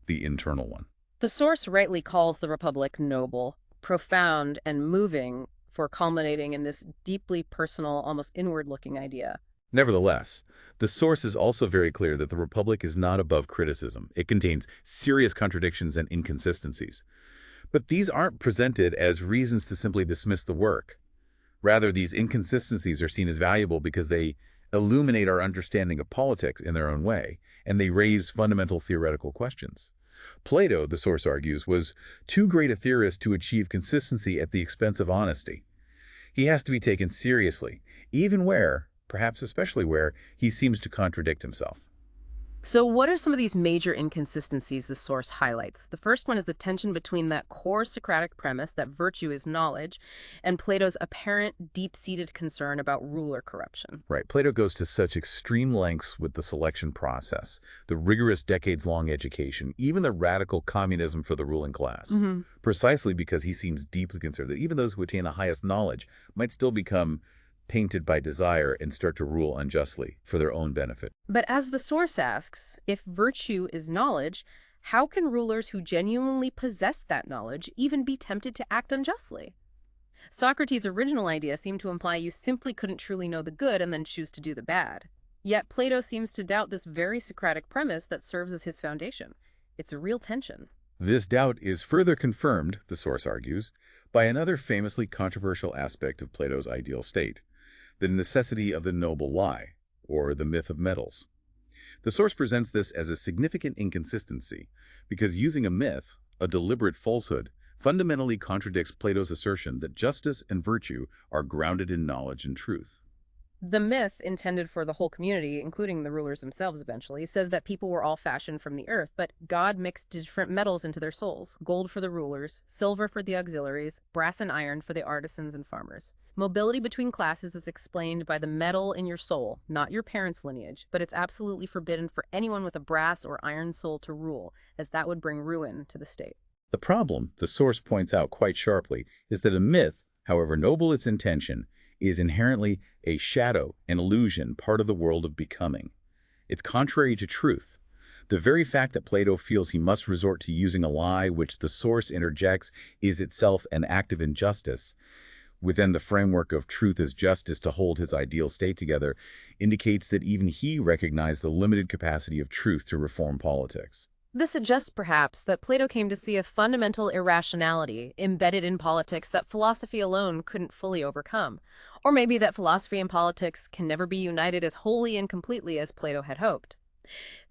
the internal one. The source rightly calls the Republic noble, profound, and moving, for culminating in this deeply personal, almost inward-looking idea. Nevertheless, the source is also very clear that the Republic is not above criticism. It contains serious contradictions and inconsistencies. But these aren't presented as reasons to simply dismiss the work. Rather, these inconsistencies are seen as valuable because they illuminate our understanding of politics in their own way, and they raise fundamental theoretical questions. Plato, the source argues, was too great a theorist to achieve consistency at the expense of honesty. He has to be taken seriously, even where, perhaps especially where, he seems to contradict himself. So what are some of these major inconsistencies the source highlights? The first one is the tension between that core Socratic premise that virtue is knowledge and Plato's apparent deep-seated concern about ruler corruption. Right. Plato goes to such extreme lengths with the selection process, the rigorous decades-long education, even the radical communism for the ruling class, precisely because he seems deeply concerned that even those who attain the highest knowledge might still become painted by desire and start to rule unjustly for their own benefit. But as the source asks, if virtue is knowledge, how can rulers who genuinely possess that knowledge even be tempted to act unjustly? Socrates' original idea seemed to imply you simply couldn't truly know the good and then choose to do the bad. Yet Plato seems to doubt this very Socratic premise that serves as his foundation. It's a real tension. This doubt is further confirmed, the source argues, by another famously controversial aspect of Plato's ideal state, the necessity of the noble lie, or the myth of metals. The source presents this as a significant inconsistency, because using a myth, a deliberate falsehood, fundamentally contradicts Plato's assertion that justice and virtue are grounded in knowledge and truth. The myth, intended for the whole community, including the rulers themselves eventually, says that people were all fashioned from the earth, but God mixed different metals into their souls: gold for the rulers, silver for the auxiliaries, brass and iron for the artisans and farmers. Mobility between classes is explained by the metal in your soul, not your parents' lineage, but it's absolutely forbidden for anyone with a brass or iron soul to rule, as that would bring ruin to the state. The problem, the source points out quite sharply, is that a myth, however noble its intention, is inherently a shadow, an illusion, part of the world of becoming. It's contrary to truth. The very fact that Plato feels he must resort to using a lie which the source interjects is itself an act of injustice, within the framework of truth as justice to hold his ideal state together, indicates that even he recognized the limited capacity of truth to reform politics. This suggests, perhaps, that Plato came to see a fundamental irrationality embedded in politics that philosophy alone couldn't fully overcome. Or maybe that philosophy and politics can never be united as wholly and completely as Plato had hoped.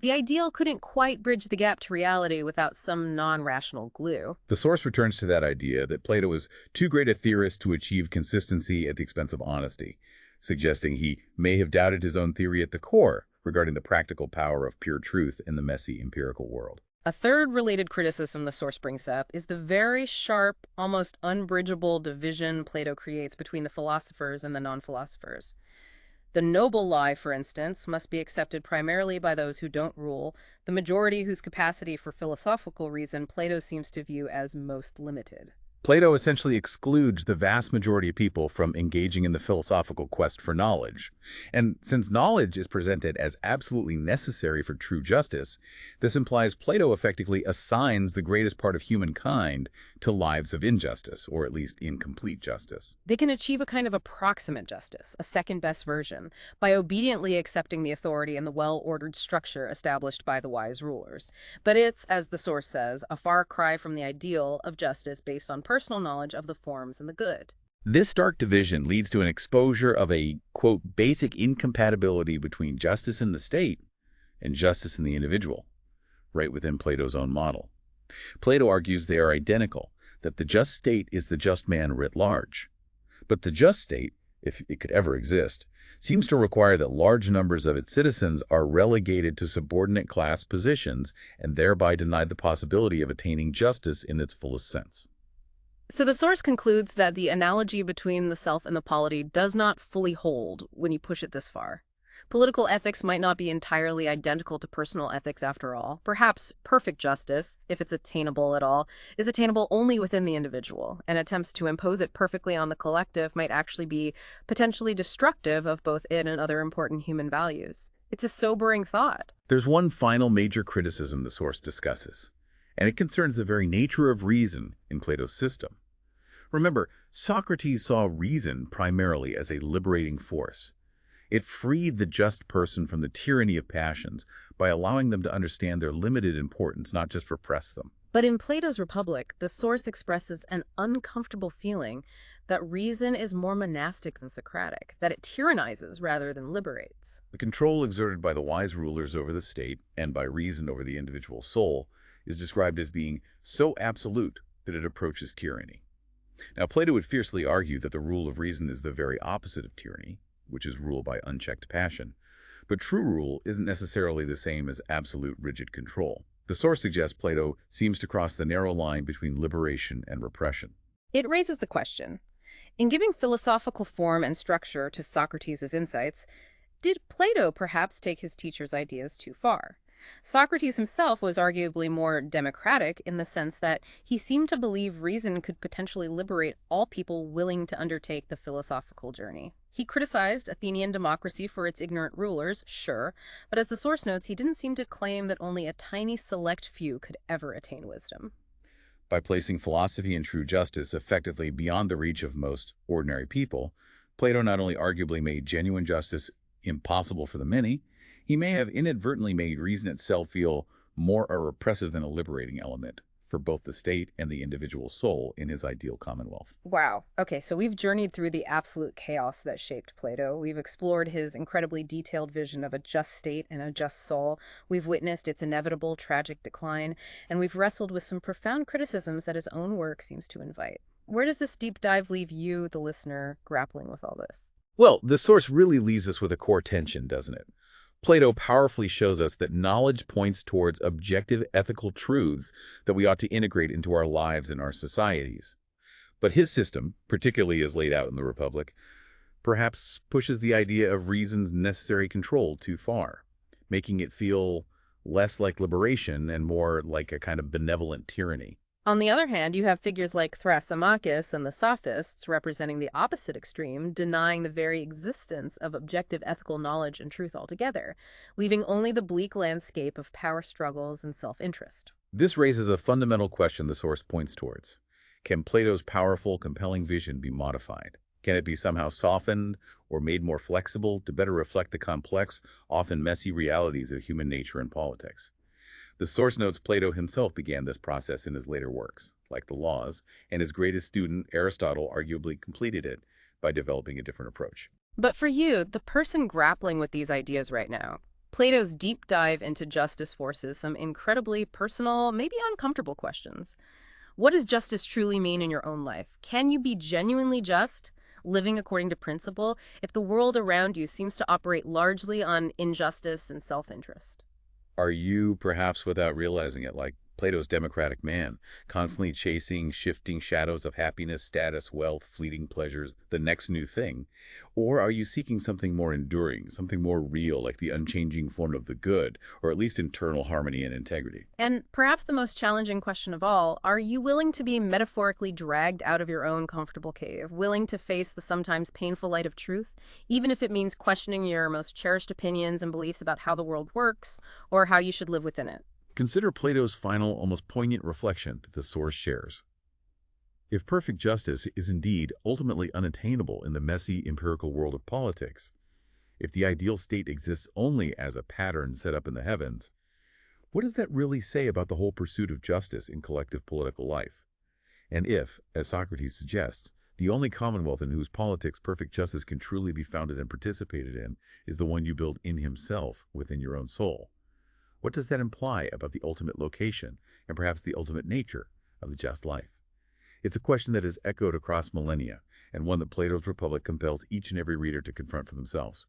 The ideal couldn't quite bridge the gap to reality without some non-rational glue. The source returns to that idea that Plato was too great a theorist to achieve consistency at the expense of honesty, suggesting he may have doubted his own theory at the core regarding the practical power of pure truth in the messy empirical world. A third related criticism the source brings up is the very sharp, almost unbridgeable division Plato creates between the philosophers and the non-philosophers. The noble lie, for instance, must be accepted primarily by those who don't rule, the majority whose capacity for philosophical reason Plato seems to view as most limited. Plato essentially excludes the vast majority of people from engaging in the philosophical quest for knowledge. And since knowledge is presented as absolutely necessary for true justice, this implies Plato effectively assigns the greatest part of humankind to lives of injustice, or at least incomplete justice. They can achieve a kind of approximate justice, a second-best version, by obediently accepting the authority and the well-ordered structure established by the wise rulers. But it's, as the source says, a far cry from the ideal of justice based on personal knowledge of the forms and the good. This stark division leads to an exposure of a, quote, basic incompatibility between justice in the state and justice in the individual, right within Plato's own model. Plato argues they are identical, that the just state is the just man writ large. But the just state, if it could ever exist, seems to require that large numbers of its citizens are relegated to subordinate class positions and thereby denied the possibility of attaining justice in its fullest sense. So the source concludes that the analogy between the self and the polity does not fully hold when you push it this far. Political ethics might not be entirely identical to personal ethics after all. Perhaps perfect justice, if it's attainable at all, is attainable only within the individual, and attempts to impose it perfectly on the collective might actually be potentially destructive of both it and other important human values. It's a sobering thought. There's one final major criticism the source discusses, and it concerns the very nature of reason in Plato's system. Remember, Socrates saw reason primarily as a liberating force. It freed the just person from the tyranny of passions by allowing them to understand their limited importance, not just repress them. But in Plato's Republic, the source expresses an uncomfortable feeling that reason is more monastic than Socratic, that it tyrannizes rather than liberates. The control exerted by the wise rulers over the state and by reason over the individual soul is described as being so absolute that it approaches tyranny. Now, Plato would fiercely argue that the rule of reason is the very opposite of tyranny, which is rule by unchecked passion. But true rule isn't necessarily the same as absolute rigid control. The source suggests Plato seems to cross the narrow line between liberation and repression. It raises the question, in giving philosophical form and structure to Socrates' insights, did Plato perhaps take his teacher's ideas too far? Socrates himself was arguably more democratic in the sense that he seemed to believe reason could potentially liberate all people willing to undertake the philosophical journey. He criticized Athenian democracy for its ignorant rulers, sure, but as the source notes, he didn't seem to claim that only a tiny select few could ever attain wisdom. By placing philosophy and true justice effectively beyond the reach of most ordinary people, Plato not only arguably made genuine justice impossible for the many, he may have inadvertently made reason itself feel more a repressive than a liberating element for both the state and the individual soul in his ideal commonwealth. Wow. Okay, so we've journeyed through the absolute chaos that shaped Plato. We've explored his incredibly detailed vision of a just state and a just soul. We've witnessed its inevitable tragic decline, and we've wrestled with some profound criticisms that his own work seems to invite. Where does this deep dive leave you, the listener, grappling with all this? Well, the source really leaves us with a core tension, doesn't it? Plato powerfully shows us that knowledge points towards objective ethical truths that we ought to integrate into our lives and our societies. But his system, particularly as laid out in the Republic, perhaps pushes the idea of reason's necessary control too far, making it feel less like liberation and more like a kind of benevolent tyranny. On the other hand, you have figures like Thrasymachus and the Sophists representing the opposite extreme, denying the very existence of objective ethical knowledge and truth altogether, leaving only the bleak landscape of power struggles and self-interest. This raises a fundamental question the source points towards. Can Plato's powerful, compelling vision be modified? Can it be somehow softened or made more flexible to better reflect the complex, often messy realities of human nature and politics? The source notes Plato himself began this process in his later works, like the Laws, and his greatest student, Aristotle, arguably completed it by developing a different approach. But for you, the person grappling with these ideas right now, Plato's deep dive into justice forces some incredibly personal, maybe uncomfortable questions. What does justice truly mean in your own life? Can you be genuinely just, living according to principle, if the world around you seems to operate largely on injustice and self-interest? Are you, perhaps without realizing it, like Plato's democratic man, constantly chasing shifting shadows of happiness, status, wealth, fleeting pleasures, the next new thing? Or are you seeking something more enduring, something more real, like the unchanging form of the good, or at least internal harmony and integrity? And perhaps the most challenging question of all, are you willing to be metaphorically dragged out of your own comfortable cave, willing to face the sometimes painful light of truth, even if it means questioning your most cherished opinions and beliefs about how the world works or how you should live within it? Consider Plato's final, almost poignant reflection that the source shares. If perfect justice is indeed ultimately unattainable in the messy empirical world of politics, if the ideal state exists only as a pattern set up in the heavens, what does that really say about the whole pursuit of justice in collective political life? And if, as Socrates suggests, the only commonwealth in whose politics perfect justice can truly be founded and participated in is the one you build in himself within your own soul, what does that imply about the ultimate location and perhaps the ultimate nature of the just life? It's a question that is echoed across millennia and one that Plato's Republic compels each and every reader to confront for themselves.